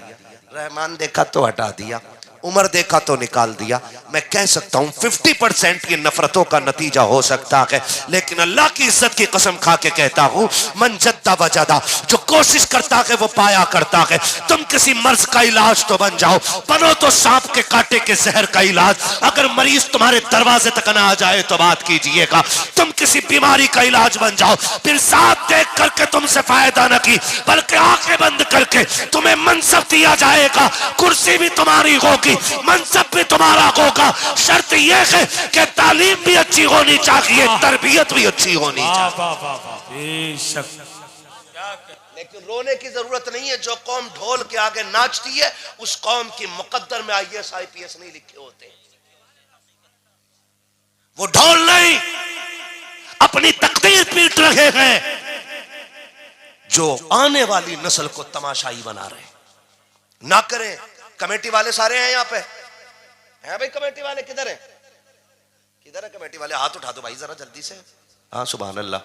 रहमान देखा तो हटा दिया, उमर देखा तो निकाल दिया। मैं कह सकता हूं 50% की नफरतों का नतीजा हो सकता है, लेकिन अल्लाह की इज्जत की कसम खा के कहता हूं मन जद्दा वजदा, जो कोशिश करता है वो पाया करता है। तुम किसी मर्ज का इलाज तो बन जाओ, बनो तो सांप के कांटे के जहर का इलाज। अगर मरीज तुम्हारे दरवाजे तक ना आ जाए तो बात कीजिएगा। तुम किसी बीमारी का इलाज बन जाओ, फिर साथ देख करके तुमसे फायदा न की बल्कि आंखें बंद करके तुम्हें मनसब दिया जाएगा। कुर्सी भी तुम्हारी होगी, मनसब भी तुम्हारा होगा। शर्त यह है कि तालीम भी अच्छी होनी चाहिए, तरबियत भी अच्छी होनी चाहिए। लेकिन रोने की जरूरत नहीं है। जो कौम ढोल के आगे नाचती है उस कौम की मुकद्दर में IAS IPS नहीं लिखे होते। वो ढोल नहीं अपनी तकदीर पीट रहे हैं जो आने वाली नस्ल को तमाशाई बना रहे। ना करें। कमेटी वाले सारे हैं यहाँ पे, हैं भाई? कमेटी वाले किधर हैं? किधर है कमेटी वाले? हाथ उठा दो भाई जरा जल्दी से। हाँ सुभान अल्लाह,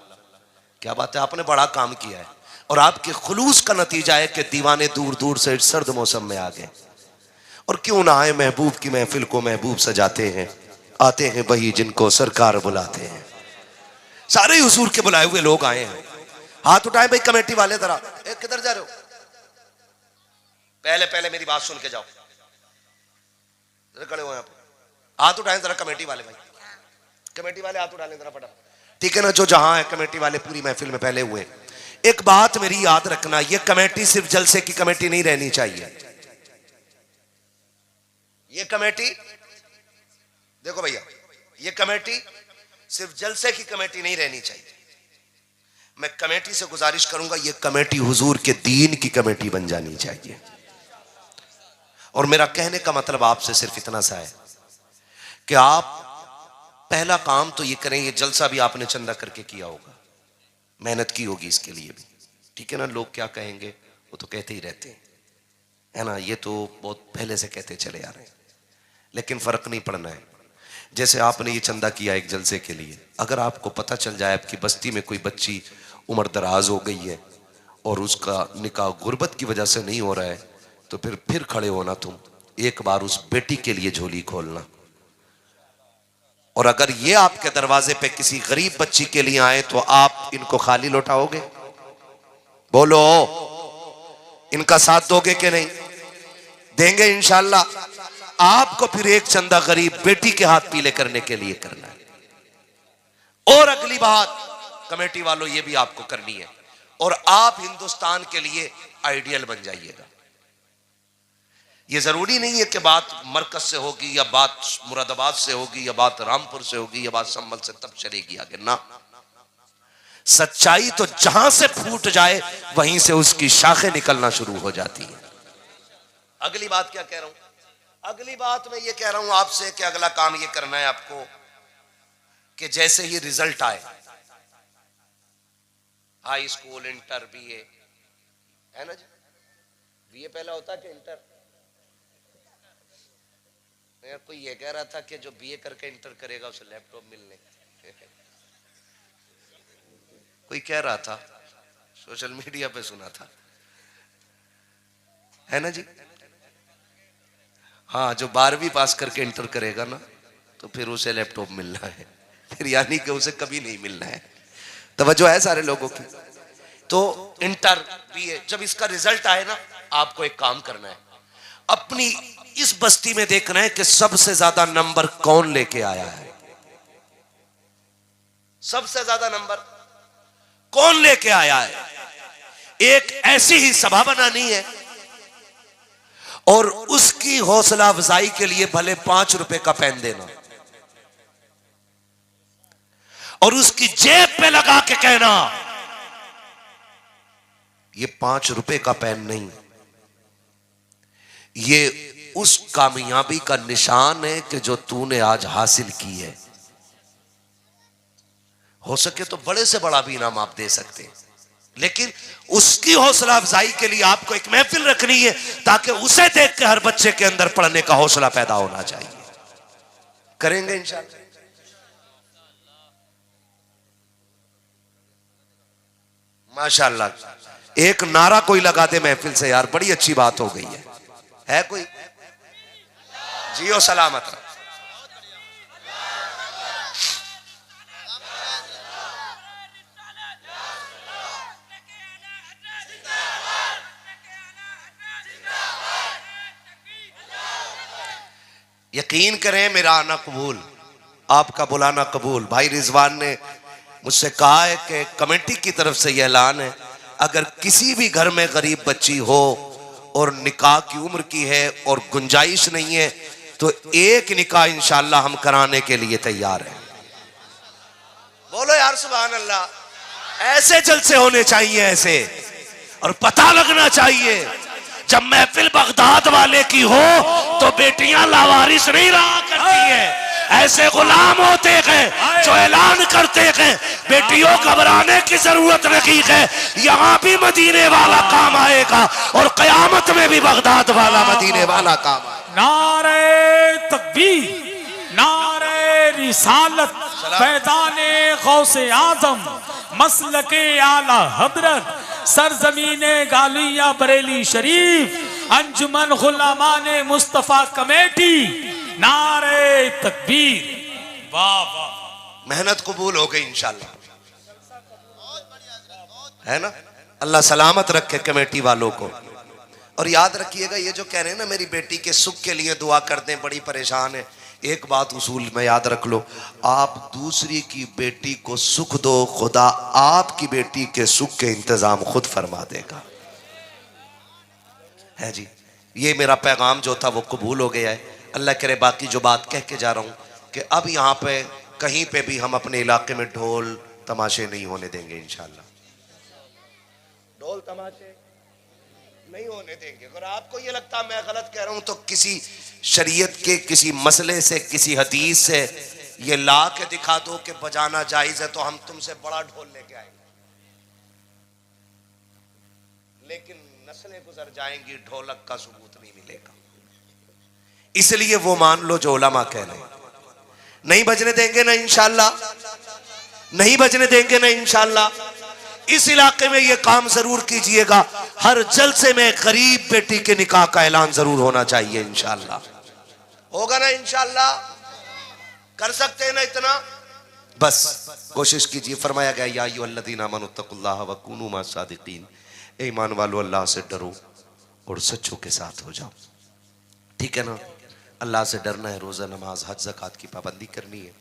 क्या बात है, आपने बड़ा काम किया है। और आपके खुलूस का नतीजा है कि दीवाने दूर दूर से सर्द मौसम में आ गए। और क्यों ना आए, महबूब की महफिल को महबूब सजाते हैं। आते हैं वही जिनको सरकार बुलाते हैं। सारे हुजूर के बुलाए हुए लोग आए हैं। हाथ उठाए भाई कमेटी वाले जरा। किधर जा रहे हो? पहले मेरी बात सुन के जाओ। खड़े हो यहाँ पे, हाथ उठाएं जरा कमेटी वाले भाई। कमेटी वाले हाथ उठा लें जरा फटाफट, ठीक है ना? जो जहां है कमेटी वाले पूरी महफिल में पहले हुए। एक बात मेरी याद रखना, ये कमेटी सिर्फ जलसे की कमेटी नहीं रहनी चाहिए। ये कमेटी देखो भैया, ये कमेटी सिर्फ जलसे की कमेटी नहीं रहनी चाहिए। मैं कमेटी से गुजारिश करूंगा, ये कमेटी हुजूर के दीन की कमेटी बन जानी चाहिए। और मेरा कहने का मतलब आपसे सिर्फ इतना सा है कि आप पहला काम तो ये करें, ये जलसा भी आपने चंदा करके किया होगा, मेहनत की होगी इसके लिए भी, ठीक है ना? लोग क्या कहेंगे वो तो कहते ही रहते हैं, है ना? ये तो बहुत पहले से कहते चले आ रहे हैं, लेकिन फर्क नहीं पड़ना है। जैसे आपने ये चंदा किया एक जलसे के लिए, अगर आपको पता चल जाए आपकी बस्ती में कोई बच्ची उम्र दराज हो गई है और उसका निकाह गुर्बत की वजह से नहीं हो रहा है, तो फिर खड़े होना तुम, एक बार उस बेटी के लिए झोली खोलना। और अगर ये आपके दरवाजे पे किसी गरीब बच्ची के लिए आए तो आप इनको खाली लौटाओगे? बोलो, इनका साथ दोगे कि नहीं? देंगे इंशाल्लाह। आपको फिर एक चंदा गरीब बेटी के हाथ पीले करने के लिए करना है। और अगली बात कमेटी वालों, ये भी आपको करनी है, और आप हिंदुस्तान के लिए आइडियल बन जाइएगा। ये जरूरी नहीं है कि बात मरकज से होगी या बात मुरादाबाद से होगी या बात रामपुर से होगी या बात संभल से तब चलेगी आगे ना। सच्चाई तो जहां से फूट जाए वहीं से उसकी शाखें निकलना शुरू हो जाती है। अगली बात क्या कह रहा हूं? अगली बात मैं ये कह रहा हूं आपसे कि अगला काम ये करना है आपको कि जैसे ही रिजल्ट आए, हाई स्कूल, इंटर, BA, है ना जी? BA पहला होता है कि इंटर? कोई ये कह रहा था कि जो BA करके इंटर करेगा उसे लैपटॉप मिलने कोई कह रहा था, सोशल मीडिया पे सुना था, है ना जी? हाँ, जो 12वीं पास करके इंटर करेगा ना तो फिर उसे लैपटॉप मिलना है, फिर यानी कि उसे कभी नहीं मिलना है। तवज्जो है सारे लोगों की? तो इंटर, BA, जब इसका रिजल्ट आए ना, आपको एक काम करना है, अपनी इस बस्ती में देखना है कि सबसे ज्यादा नंबर कौन लेके आया है। सबसे ज्यादा नंबर कौन लेके आया है। एक ऐसी ही सभा बनानी है और उसकी हौसला अफजाई के लिए भले 5 रुपए का पेन देना और उसकी जेब पे लगा के कहना, ये 5 रुपए का पेन नहीं, ये उस कामयाबी का निशान है कि जो तूने आज हासिल की है। हो सके तो बड़े से बड़ा भी इनाम आप दे सकते हैं, लेकिन उसकी हौसला अफजाई के लिए आपको एक महफिल रखनी है ताकि उसे देख के हर बच्चे के अंदर पढ़ने का हौसला पैदा होना चाहिए। करेंगे इंशाल्लाह। माशाल्लाह, एक नारा कोई लगा दे महफिल से यार, बड़ी अच्छी बात हो गई है कोई? जियो सलामत। यकीन करें मेरा आना कबूल, आपका बुलाना कबूल। भाई रिजवान ने मुझसे कहा है कि कमेटी की तरफ से यह ऐलान है, अगर किसी भी घर में गरीब बच्ची हो और निकाह की उम्र की है और गुंजाइश नहीं है तो एक निकाह इंशाल्लाह हम कराने के लिए तैयार हैं। बोलो यार सुभान अल्लाह। ऐसे जलसे होने चाहिए ऐसे, और पता लगना चाहिए जब महफिल बगदाद वाले की हो तो बेटियां लावारिस नहीं रहा करती हैं। ऐसे गुलाम होते हैं जो ऐलान करते हैं बेटियों घबराने की जरूरत नहीं है, यहाँ भी मदीने वाला काम आएगा और कयामत में भी बगदाद वाला मदीने वाला काम आएगा। नारे तकबीर, नारे रिसालत, फैज़ाने गौसे आज़म, मसलके आला हज़रत, सरजमीने गालिया बरेली शरीफ, अंजुमन गुलामाने मुस्तफा कमेटी, नारे तकबीर। वाह वाह, मेहनत कबूल हो गई इंशाल्लाह, है ना? अल्लाह सलामत रखे कमेटी वालों को। और याद रखिएगा, ये जो कह रहे हैं ना मेरी बेटी के सुख के लिए दुआ कर दें, बड़ी परेशान है, एक बात उसूल में याद रख लो, आप दूसरी की बेटी को सुख दो, खुदा आपकी बेटी के सुख के इंतजाम खुद फरमा देगा। है जी, ये मेरा पैगाम जो था वो कबूल हो गया है। अल्लाह करे बाकी जो बात कह के जा रहा हूँ कि अब यहाँ पे कहीं पे भी हम अपने इलाके में ढोल तमाशे नहीं होने देंगे इंशाल्लाह। ढोल तमाशे नहीं होने देंगे। अगर आपको ये लगता मैं गलत कह रहा हूं तो किसी शरीयत के किसी मसले से, किसी हदीस से ये ला के दिखा दो कि बजाना जायज है, तो हम तुमसे बड़ा ढोल लेके आएंगे। लेकिन नस्लें गुजर जाएंगी, ढोलक का सबूत नहीं मिलेगा। इसलिए वो मान लो जो उलमा कह रहे हैं, नहीं बजने देंगे ना इंशाल्लाह, नहीं बजने देंगे ना इंशाल्लाह। इस इलाके में ये काम जरूर कीजिएगा, हर जलसे में गरीब बेटी के निकाह का ऐलान जरूर होना चाहिए इंशाल्लाह। होगा ना इंशाल्लाह? कर सकते हैं ना इतना? बस कोशिश कीजिए। फरमाया गया या अय्युहल्लज़ीना आमनुत्तकुल्लाह व कूनू मअस सादिकीन, ईमान वालों अल्लाह से डरो और सच्चों के साथ हो जाओ। ठीक है ना? अल्लाह से डरना है, रोज़ा नमाज हज ज़कात की पाबंदी करनी है,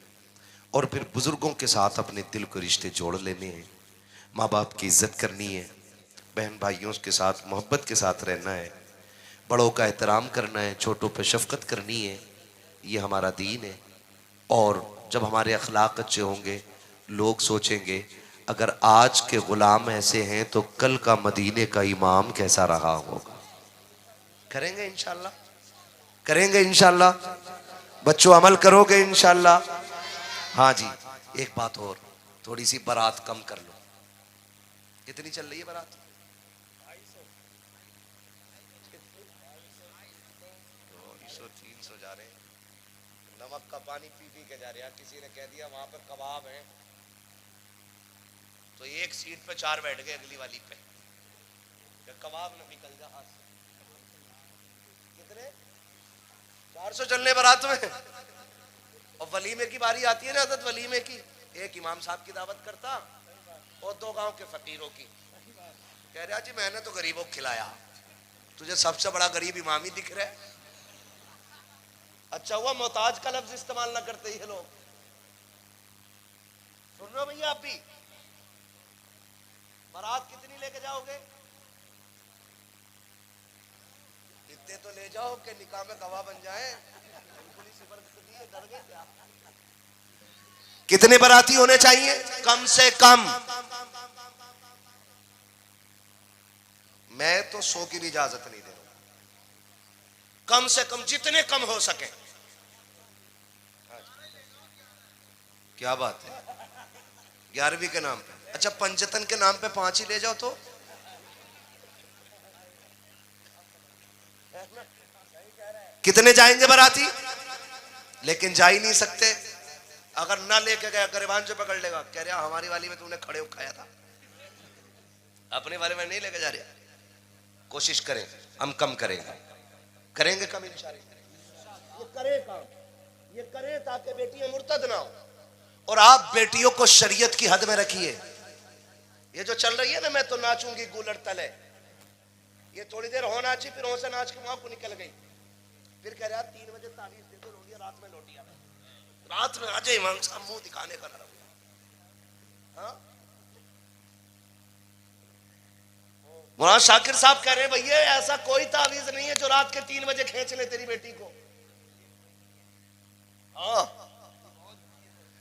और फिर बुजुर्गों के साथ अपने दिल को रिश्ते जोड़ लेने हैं, माँ बाप की इज्जत करनी है, बहन भाइयों के साथ मोहब्बत के साथ रहना है, बड़ों का एहतराम करना है, छोटों पर शफकत करनी है। ये हमारा दीन है। और जब हमारे अखलाक अच्छे होंगे, लोग सोचेंगे अगर आज के गुलाम ऐसे हैं तो कल का मदीने का इमाम कैसा रहा होगा। करेंगे इंशाल्लाह, करेंगे इंशाल्लाह। बच्चों अमल करोगे इंशाल्लाह? हाँ जी। एक बात और, थोड़ी सी बारात कम कर लो। कितनी चल रही है बारात? 200-300 जा रहे हैं। नमक का पानी पी पी के जा रहे हैं। किसी ने कह दिया वहां पर कबाब है, तो एक सीट पे 4 बैठ गए, अगली वाली पे कबाब न निकल जा हाथ से। कितने? 400 चलने बारात में। और वलीमे की बारी आती है ना, हज़रत वलीमे की, एक इमाम साहब की दावत करता और 2 गांव के फकीरों की। कह रहा जी मैंने तो गरीबों को खिलाया, तुझे सबसे बड़ा गरीब इमाम ही दिख रहा है। अच्छा हुआ मोहताज का लफ्ज इस्तेमाल ना करते ये लोग। सुन रहे हो भैया? आप भी बारात कितनी लेके जाओगे? इतने तो ले जाओ कि निकाह में गवाह बन जाए। डर गए क्या? कितने बाराती होने चाहिए? कम से कम। मैं तो 100 की भी इजाजत नहीं दे रहा, कम से कम जितने कम हो सके। क्या बात है? 11वीं के नाम पे? अच्छा, पंचतन के नाम पे 5 ही ले जाओ तो। कितने जाएंगे बाराती? लेकिन जा ही नहीं सकते। अगर ना लेके गया गरिबान जो पकड़ लेगा, कह रहा हमारी वाली में तुमने खड़े खाया था, अपने वाले में नहीं लेके जा रहा। कोशिश करें हम कम करेंगे कम इंशाअल्लाह। ये करे काम, ये करे ताकि बेटियां मुर्तद ना हो। और आप बेटियों को शरीयत की हद में रखिए। ये जो चल रही है ना, मैं तो नाचूंगी गूलर तले, ये थोड़ी देर हो नाची, फिर हो से नाच के वहां को निकल गई, फिर कह रहा 3 बजे तावीज दे दो, रोलिया रात में लौटिया, रात में आ जाए इमाम साहब मुंह दिखाने का ना रहो। हाँ, मौलाना शाकिर साहब कह रहे हैं भैया ऐसा कोई तावीज नहीं है जो रात के 3 बजे खींच ले तेरी बेटी को। हाँ,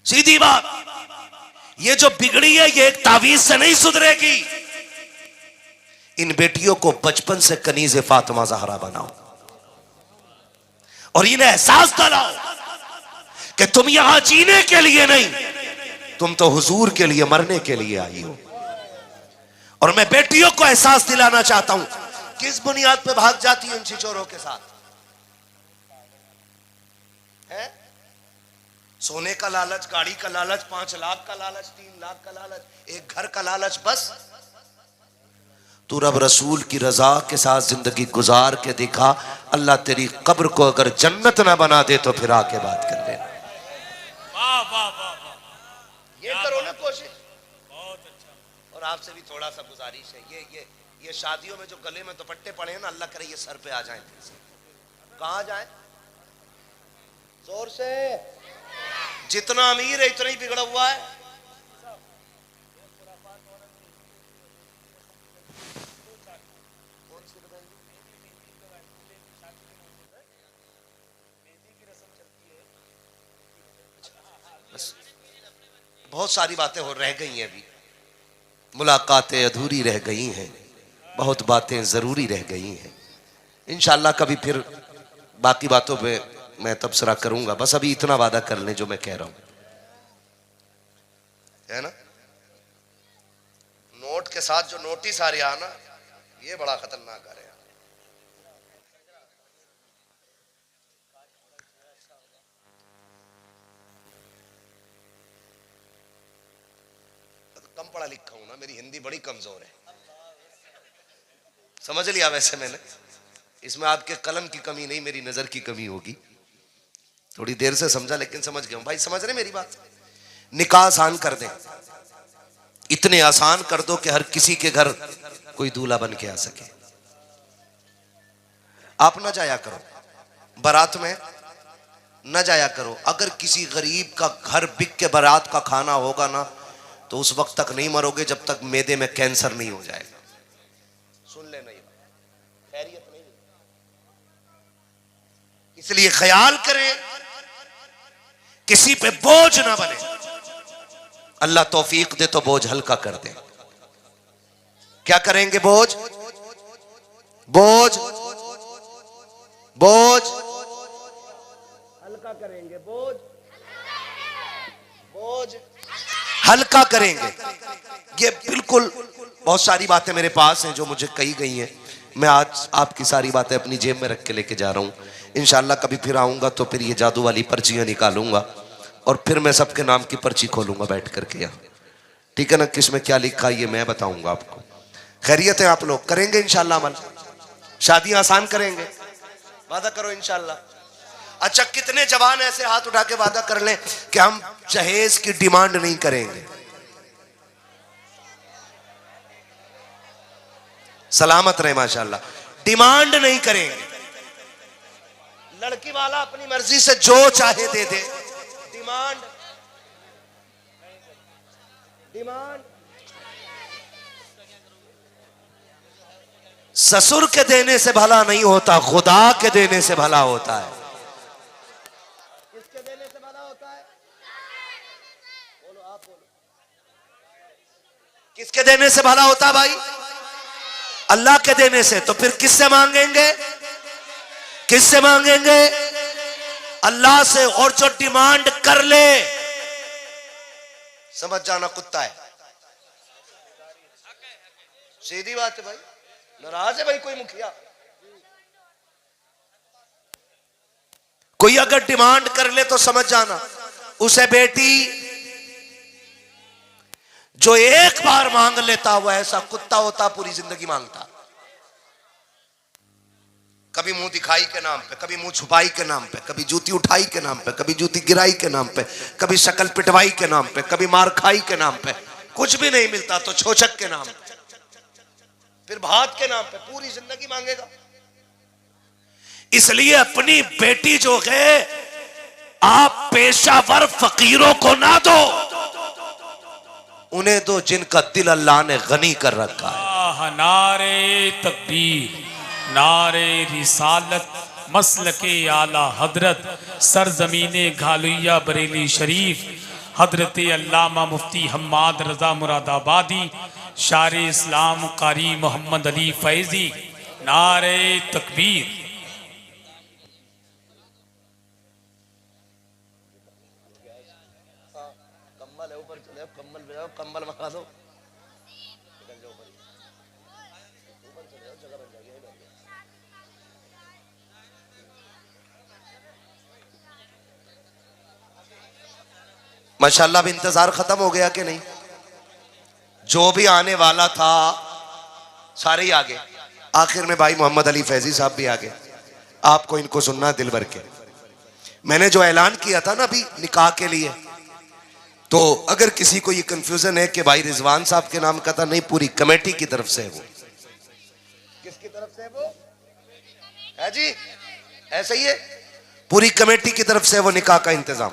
सीधी बात, ये जो बिगड़ी है ये एक तावीज से नहीं सुधरेगी। इन बेटियों को बचपन से कनीज़े फातिमा ज़हरा बनाओ और इन्हें एहसास दिलाओ कि तुम यहां जीने के लिए नहीं, तुम तो हुजूर के लिए मरने के लिए आई हो। और मैं बेटियों को एहसास दिलाना चाहता हूं, किस बुनियाद पे भाग जाती है इन छिचोरों के साथ? है सोने का लालच, गाड़ी का लालच, 5 लाख का लालच, 3 लाख का लालच, एक घर का लालच। बस तू रब रसूल की रजा के साथ जिंदगी गुजार के दिखा, अल्लाह तेरी कब्र को अगर जन्नत ना बना दे तो फिर आके बात कर ले। वाह वाह वाह वाह, ये करो ना कोशिश। बहुत अच्छा। और आपसे भी थोड़ा सा गुजारिश है, ये शादियों में जो गले में दुपट्टे पड़े हैं ना, अल्लाह करे ये सर पे आ जाए। कहां जाए? जोर से। जितना अमीर है इतना ही बिगड़ा हुआ है। बहुत सारी बातें रह गई हैं, अभी मुलाकातें अधूरी रह गई हैं, बहुत बातें ज़रूरी रह गई हैं। इंशाअल्लाह कभी फिर बाकी बातों पे मैं तबसरा करूंगा। बस अभी इतना वादा कर लें जो मैं कह रहा हूं, है ना। नोट के साथ जो नोटिस आ रहा है ना, ये बड़ा खतरनाक आ रहा है। कम पढ़ा लिखा हूं ना, मेरी हिंदी बड़ी कमजोर है, समझ लिया। वैसे मैंने इसमें आपके कलम की कमी नहीं, मेरी नजर की कमी होगी। थोड़ी देर से समझा लेकिन समझ गया हूं। भाई समझ रहे मेरी बात? निकाह आसान कर दें, इतने आसान कर दो कि हर किसी के घर कोई दूल्हा बन के आ सके। आप ना जाया करो बारात में, ना जाया करो। अगर किसी गरीब का घर बिक के बारात का खाना होगा ना, तो उस वक्त तक नहीं मरोगे जब तक मैदे में कैंसर नहीं हो जाएगा। सुन लेना, ये खैरियत नहीं। इसलिए ख्याल करें किसी पे बोझ ना बने। अल्लाह तौफीक दे तो बोझ हल्का कर दे। क्या करेंगे? बोझ बोझ बोझ हल्का करेंगे। बोझ बोझ हल्का करेंगे। ये बिल्कुल, बहुत सारी बातें मेरे पास हैं जो मुझे कही गई हैं। मैं आज आपकी सारी बातें अपनी जेब में रख के लेके जा रहा हूँ। इंशाअल्लाह कभी फिर आऊँगा तो फिर ये जादू वाली पर्चियाँ निकालूंगा और फिर मैं सबके नाम की पर्ची खोलूंगा बैठ करके यहाँ, ठीक है ना। किसमें क्या लिखा ये मैं बताऊंगा आपको। खैरियत है? आप लोग करेंगे इंशाअल्लाह अमल? शादियाँ आसान करेंगे? वादा करो इंशाअल्लाह। अच्छा, कितने जवान ऐसे हाथ उठा के वादा कर लें कि हम जहेज की डिमांड नहीं करेंगे? सलामत रहे माशाअल्लाह। डिमांड नहीं करेंगे। लड़की वाला अपनी मर्जी से जो चाहे दे दे। डिमांड डिमांड ससुर के देने से भला नहीं होता, खुदा के देने से भला होता है। किसके देने से भला होता है? बोलो, आप बोलो। किसके देने से भला होता है भाई? अल्लाह के देने से। तो फिर किससे मांगेंगे? किससे मांगेंगे? अल्लाह से। और जो डिमांड कर ले, समझ जाना कुत्ता है। सीधी बात है भाई। नाराज है भाई कोई मुखिया? कोई अगर डिमांड कर ले तो समझ जाना उसे बेटी जो एक बार मांग लेता वो ऐसा कुत्ता होता पूरी जिंदगी मांगता। कभी मुंह दिखाई के नाम पे, कभी मुंह छुपाई के नाम पे, कभी जूती उठाई के नाम पे, कभी जूती गिराई के नाम पे, कभी शक्ल पिटवाई के नाम पे, कभी मार खाई के नाम पे। कुछ भी नहीं मिलता तो छोचक के नाम पे, फिर भात के नाम पे पूरी जिंदगी मांगेगा। इसलिए अपनी बेटी जो है आप पेशावर फकीरों को ना दो, उन्हें दो जिनका दिल अल्लाह ने गनी कर रखा है। नारे तकबीर, नारे रिसालत, मसलके आला हजरत, सरजमीने घालुया बरेली शरीफ, हजरत अल्लामा मुफ्ती हम्माद रजा मुरादाबादी, शार इस्लाम कारी मोहम्मद अली फैजी। नारे तकबीर। कंबल मंगा दो। माशाल्लाह अब इंतजार खत्म हो गया कि नहीं? जो भी आने वाला था सारे ही आ गए। आखिर में भाई मोहम्मद अली फैजी साहब भी आ गए। आपको इनको सुनना दिल भर के। मैंने जो ऐलान किया था ना अभी निकाह के लिए, तो अगर किसी को ये कंफ्यूजन है कि भाई रिजवान साहब के नाम का था, नहीं, पूरी कमेटी की तरफ से है वो। किसकी तरफ से है वो? है जी, ऐसा ही है, पूरी कमेटी की तरफ से वो निकाह का इंतजाम।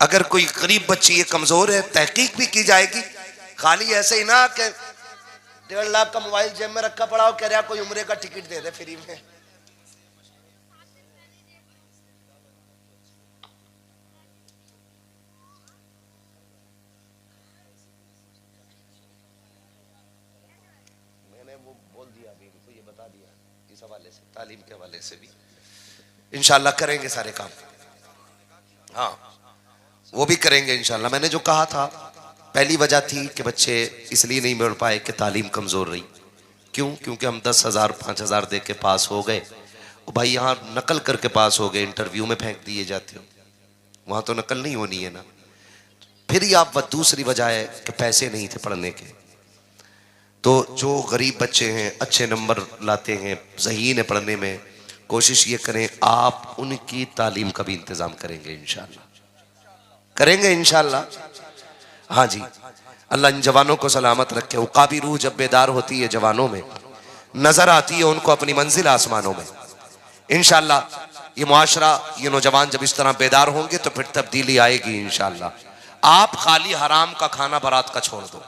अगर कोई गरीब बच्ची है, कमजोर है, तहकीक भी की जाएगी। खाली ऐसे ही ना कि 1.5 लाख का मोबाइल जेब में रखा पड़ा हो, कह रहा कोई उम्रे का टिकट दे दे फ्री में। हवाले से, तालीम के हवाले से भी इंशाल्लाह करेंगे सारे काम। हाँ, वो भी करेंगे इंशाल्लाह। मैंने जो कहा था, पहली वजह थी कि बच्चे इसलिए नहीं मिल पाए कि तालीम कमजोर रही। क्यों? क्योंकि हम 10,000 5,000 दे के पास हो गए। भाई यहाँ नकल करके पास हो गए, इंटरव्यू में फेंक दिए जाते हो, वहां तो नकल नहीं होनी है ना। फिर ही आप दूसरी वजह है कि पैसे नहीं थे पढ़ने के। तो जो गरीब बच्चे हैं, अच्छे नंबर लाते हैं, ज़हीन है पढ़ने में, कोशिश ये करें आप उनकी तालीम का भी इंतज़ाम करेंगे इंशाल्लाह। करेंगे इंशाल्लाह। हाँ जी, अल्लाह इन जवानों को सलामत रखे। उकाबी रूह जब बेदार होती है जवानों में, नज़र आती है उनको अपनी मंजिल आसमानों में। इंशाल्लाह ये मुआशरा, ये नौजवान जब इस तरह बेदार होंगे तो फिर तब्दीली आएगी इंशाल्लाह। आप खाली हराम का खाना बारात का छोड़ दो,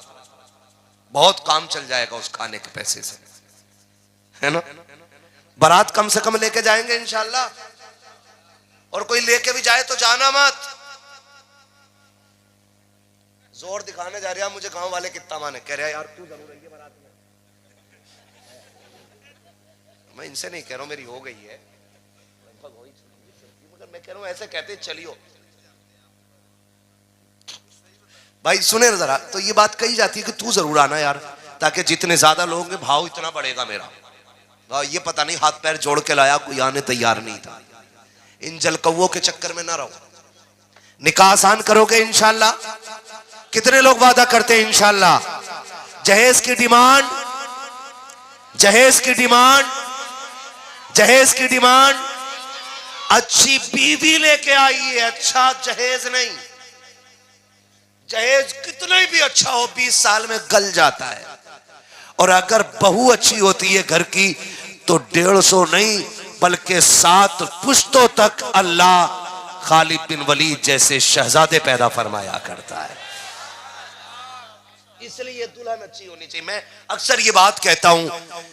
बहुत काम चल जाएगा उस खाने के पैसे से, है ना। बारात कम से कम लेके जाएंगे इंशाल्लाह, और कोई लेके भी जाए तो जाना मत। जोर दिखाने जा रहा, मुझे गांव वाले कितना माने, कह रहा यार तू जरूर रही है बारात में। मैं इनसे नहीं कह रहा हूं मेरी हो गई है, मगर मैं कह रहा हूं ऐसे कहते चलियो। भाई सुने जरा, तो ये बात कही जाती है कि तू जरूर आना यार, ताकि जितने ज्यादा लोग होंगे भाव इतना बढ़ेगा मेरा। ये पता नहीं हाथ पैर जोड़ के लाया, कोई आने तैयार नहीं था। इन जलकौओं के चक्कर में ना रहो। निकाह आसान करोगे इंशाल्लाह? कितने लोग वादा करते हैं इंशाल्लाह? जहेज की डिमांड, जहेज की डिमांड, जहेज की डिमांड, अच्छी बीवी लेके आइए, अच्छा जहेज नहीं। जहेज कितना भी अच्छा हो 20 साल में गल जाता है, और अगर बहू अच्छी होती है घर की तो 150 नहीं बल्कि 7 पुश्तों तक अल्लाह खालिद बिन वलीद जैसे शहजादे पैदा फरमाया करता है। इसलिए दुल्हन अच्छी होनी चाहिए। मैं अक्सर ये बात कहता हूं,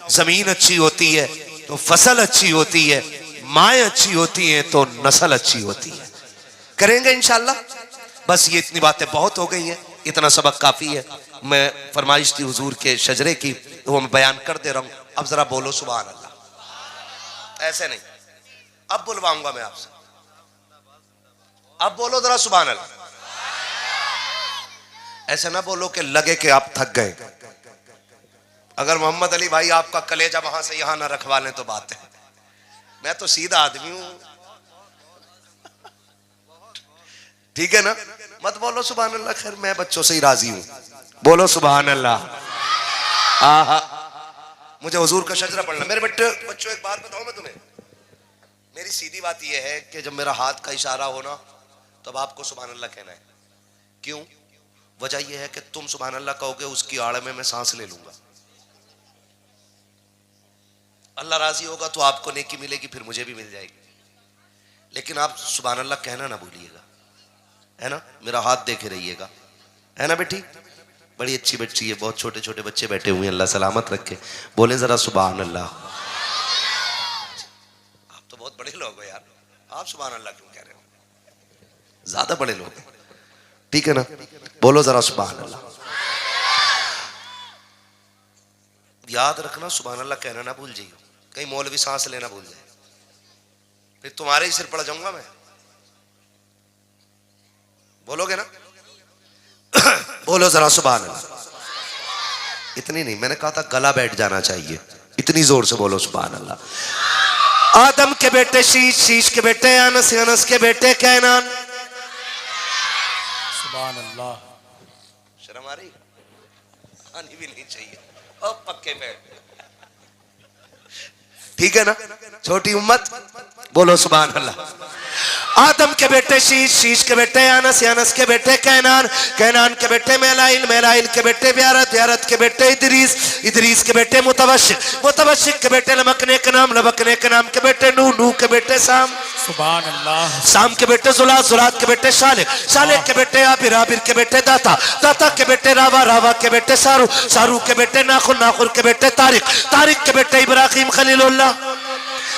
जमीन अच्छी होती है तो फसल अच्छी होती है, माएँ अच्छी होती हैं तो नस्ल अच्छी होती है। करेंगे इंशाल्लाह। बस ये इतनी बातें बहुत हो गई हैं, इतना सबक काफी है। मैं फरमाइश थी हुजूर के शजरे की, वो मैं बयान कर दे रहा हूं। अब जरा बोलो सुभान अल्लाह। ऐसे नहीं, अब बुलवाऊंगा मैं आपसे, अब बोलो जरा सुभान अल्लाह। ऐसे ना बोलो कि लगे कि आप थक गए। अगर मोहम्मद अली भाई आपका कलेजा वहां से यहां ना रखवा लें तो बात है। मैं तो सीधा आदमी हूं, ठीक है ना? मत बोलो सुभान अल्लाह, खैर मैं बच्चों से ही राजी हूं, बोलो सुभान अल्लाह। आहा, मुझे हुजूर का शजरा पढ़ना। मेरे बच्चों एक बात बताऊं मैं तुम्हें, मेरी सीधी बात यह है कि जब मेरा हाथ का इशारा हो ना, तब आपको सुभान अल्लाह कहना है। क्यों? वजह यह है कि तुम सुभान अल्लाह कहोगे, उसकी आड़ में मैं सांस ले लूंगा। अल्लाह राजी होगा तो आपको नेकी मिलेगी, फिर मुझे भी मिल जाएगी। लेकिन आप सुभान अल्लाह कहना ना भूलिएगा, है ना? मेरा हाथ देखे रहिएगा, है ना बेटी? बड़ी अच्छी बच्ची है, बहुत छोटे छोटे बच्चे बैठे हुए हैं, अल्लाह सलामत रखे। बोले जरा सुभान अल्लाह। आप तो बहुत बड़े लोग हो यार, आप सुभान अल्लाह क्यों कह रहे हो? ज्यादा बड़े लोग हैं, ठीक है ना? बोलो जरा सुभान अल्लाह। याद रखना, सुभान अल्लाह कहना ना भूल जाइए, कहीं मौलवी सांस लेना भूल जाए, फिर तुम्हारे ही सिर पड़ जाऊंगा मैं। बोलोगे ना? बोलो जरा सुभान अल्लाह। इतनी नहीं, मैंने कहा था गला बैठ जाना चाहिए, इतनी जोर से बोलो सुभान अल्लाह। आदम के बेटे शीश, शीश के बेटे अनस, अनस के बेटे कैनान। सुभान अल्लाह। शर्म आ रही? आनी भी नहीं चाहिए, और पक्के बैठ, ठीक है ना? छोटी उम्मत, बोलो सुभान अल्लाह। आदम के बेटे शीश, शीश के बेटे अनस, अनस के बेटे कैनान, कैनान के बेटे मेलाइल, मेलाइल के बेटे ब्यारत, ब्यारत के बेटे इदरीस, इदरीस के बेटे मुतवशिक, मुतवशिक के बेटे लमकने के नाम, लमकने के नाम के बेटे नूह, नूह के बेटे साम, सुभान अल्लाह। साम के बेटे जुलात, जुलात के बेटे शालिक, शालिक के बेटे आबिर, आबिर के बेटे दाता, दाता के बेटे रावा, रावा के बेटे सारू, सारू के बेटे नाखुर, नाखुर के बेटे तारिक, तारिक के बेटे इब्राहिम खलीलुल्लाह,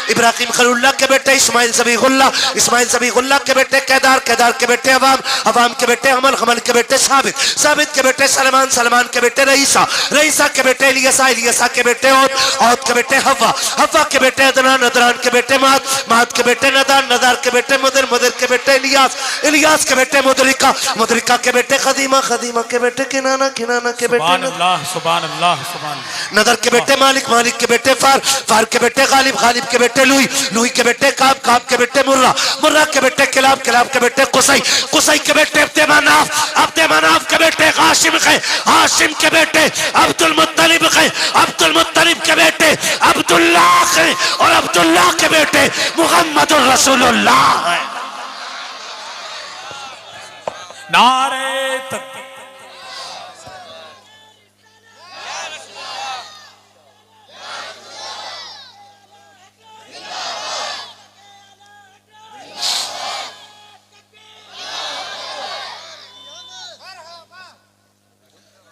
इब्राहिम खलीलुल्लाह के बेटे इस्माइल ज़बीहुल्लाह, इस्माइल ज़बीहुल्लाह के बेटे केदार, केदार के बेटे अवाम, अवाम के बेटे अमल, अमल के बेटे साबित, साबित के बेटे सलमान, सलमान के बेटे रईसा, रईसा के बेटे इलियसा, इलियसा के बेटे औद, औद के बेटे हवा, हवा के बेटे अदनान, अदनान के बेटे मात, मात के बेटे नदार, नदार के बेटे मुदर, मुदर के बेटे इलियास, इलियास के बेटे मुदरिका, मुदरिका के बेटे खदीमा, खदीमा के बेटे किनाना, किनाना के बेटे सुभान अल्लाह, सुभान अल्लाह, सुभान। नदर के बेटे मालिक, मालिक के बेटे फार, फार के बेटे गालिब, गालिब के बेटे लुई, लुई के बेटे काब, काब के बेटे मुर्रा, मुर्रा के बेटे किलाब, किलाब के बेटे कुसई, कुसई के बेटे अब्दे मनाफ, अब्दे मनाफ के बेटे हाशिम के, हाशिम के बेटे अब्दुल मुत्तलिब के, अब्दुल मुत्तलिब के बेटे अब्दुल्लाह के, और अब्दुल्लाह के बेटे मुहम्मदुर रसूलुल्लाह है। नारे तकबीर।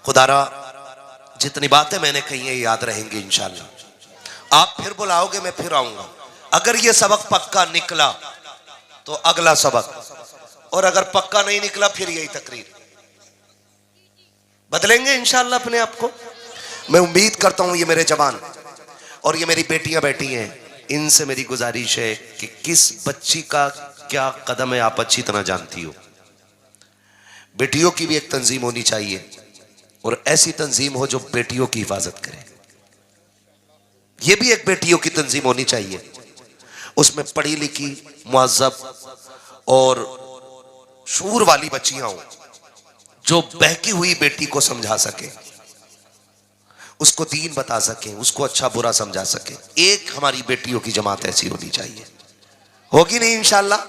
खुदारा जितनी बातें मैंने कही है याद रहेंगी इंशाअल्लाह। आप फिर बुलाओगे, मैं फिर आऊंगा। अगर ये सबक पक्का निकला तो अगला सबक, और अगर पक्का नहीं निकला फिर यही तकरीर। बदलेंगे इंशाअल्लाह अपने आप को। मैं उम्मीद करता हूं ये मेरे जवान और ये मेरी बेटियां बैठी हैं, इनसे मेरी गुजारिश है कि किस बच्ची का क्या कदम है आप अच्छी तरह जानती हो। बेटियों की भी एक तंजीम होनी चाहिए, और ऐसी तंजीम हो जो बेटियों की हिफाजत करे। यह भी एक बेटियों की तंजीम होनी चाहिए, उसमें पढ़ी लिखी, मुअज़्ज़ब और शूर वाली बच्चियां हो, जो बहकी हुई बेटी को समझा सके, उसको दीन बता सके, उसको अच्छा बुरा समझा सके। एक हमारी बेटियों की जमात ऐसी होनी चाहिए। होगी नहीं इंशाअल्लाह?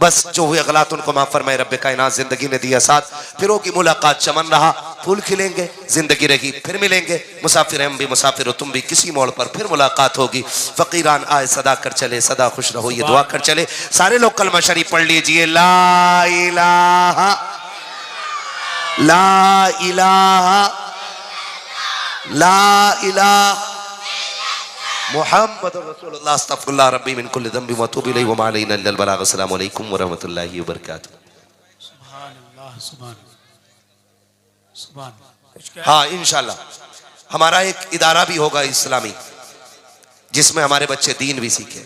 बस जो हुए गलत उनको माफ फरमाए रब्बे कायनात। जिंदगी ने दिया साथ, फिर होगी मुलाकात, चमन रहा, फूल खिलेंगे, जिंदगी रही, फिर मिलेंगे। मुसाफिर हम भी मुसाफिर हो तुम भी, किसी मोड़ पर फिर मुलाकात होगी। फकीरान आए सदा कर चले, सदा खुश रहो, ये दुआ कर चले। सारे लोग कलमा शरीफ पढ़ लीजिए। ला इलाहा, ला इलाहा, ला इलाहा मुहम्मद रसूलुल्लाह, अस्तगफिरुल्लाह रब्बी मिन कुल्लि ज़ंबि व अतूबु इलैहि व मा अलैना इल्लल बलाग। अस्सलामु अलैकुम व रहमतुल्लाहि व बरकातुहू। सुभान अल्लाह, सुभान सुभान। हाँ इंशाल्लाह हमारा एक इदारा भी होगा इस्लामी, जिसमें हमारे बच्चे दीन भी सीखे।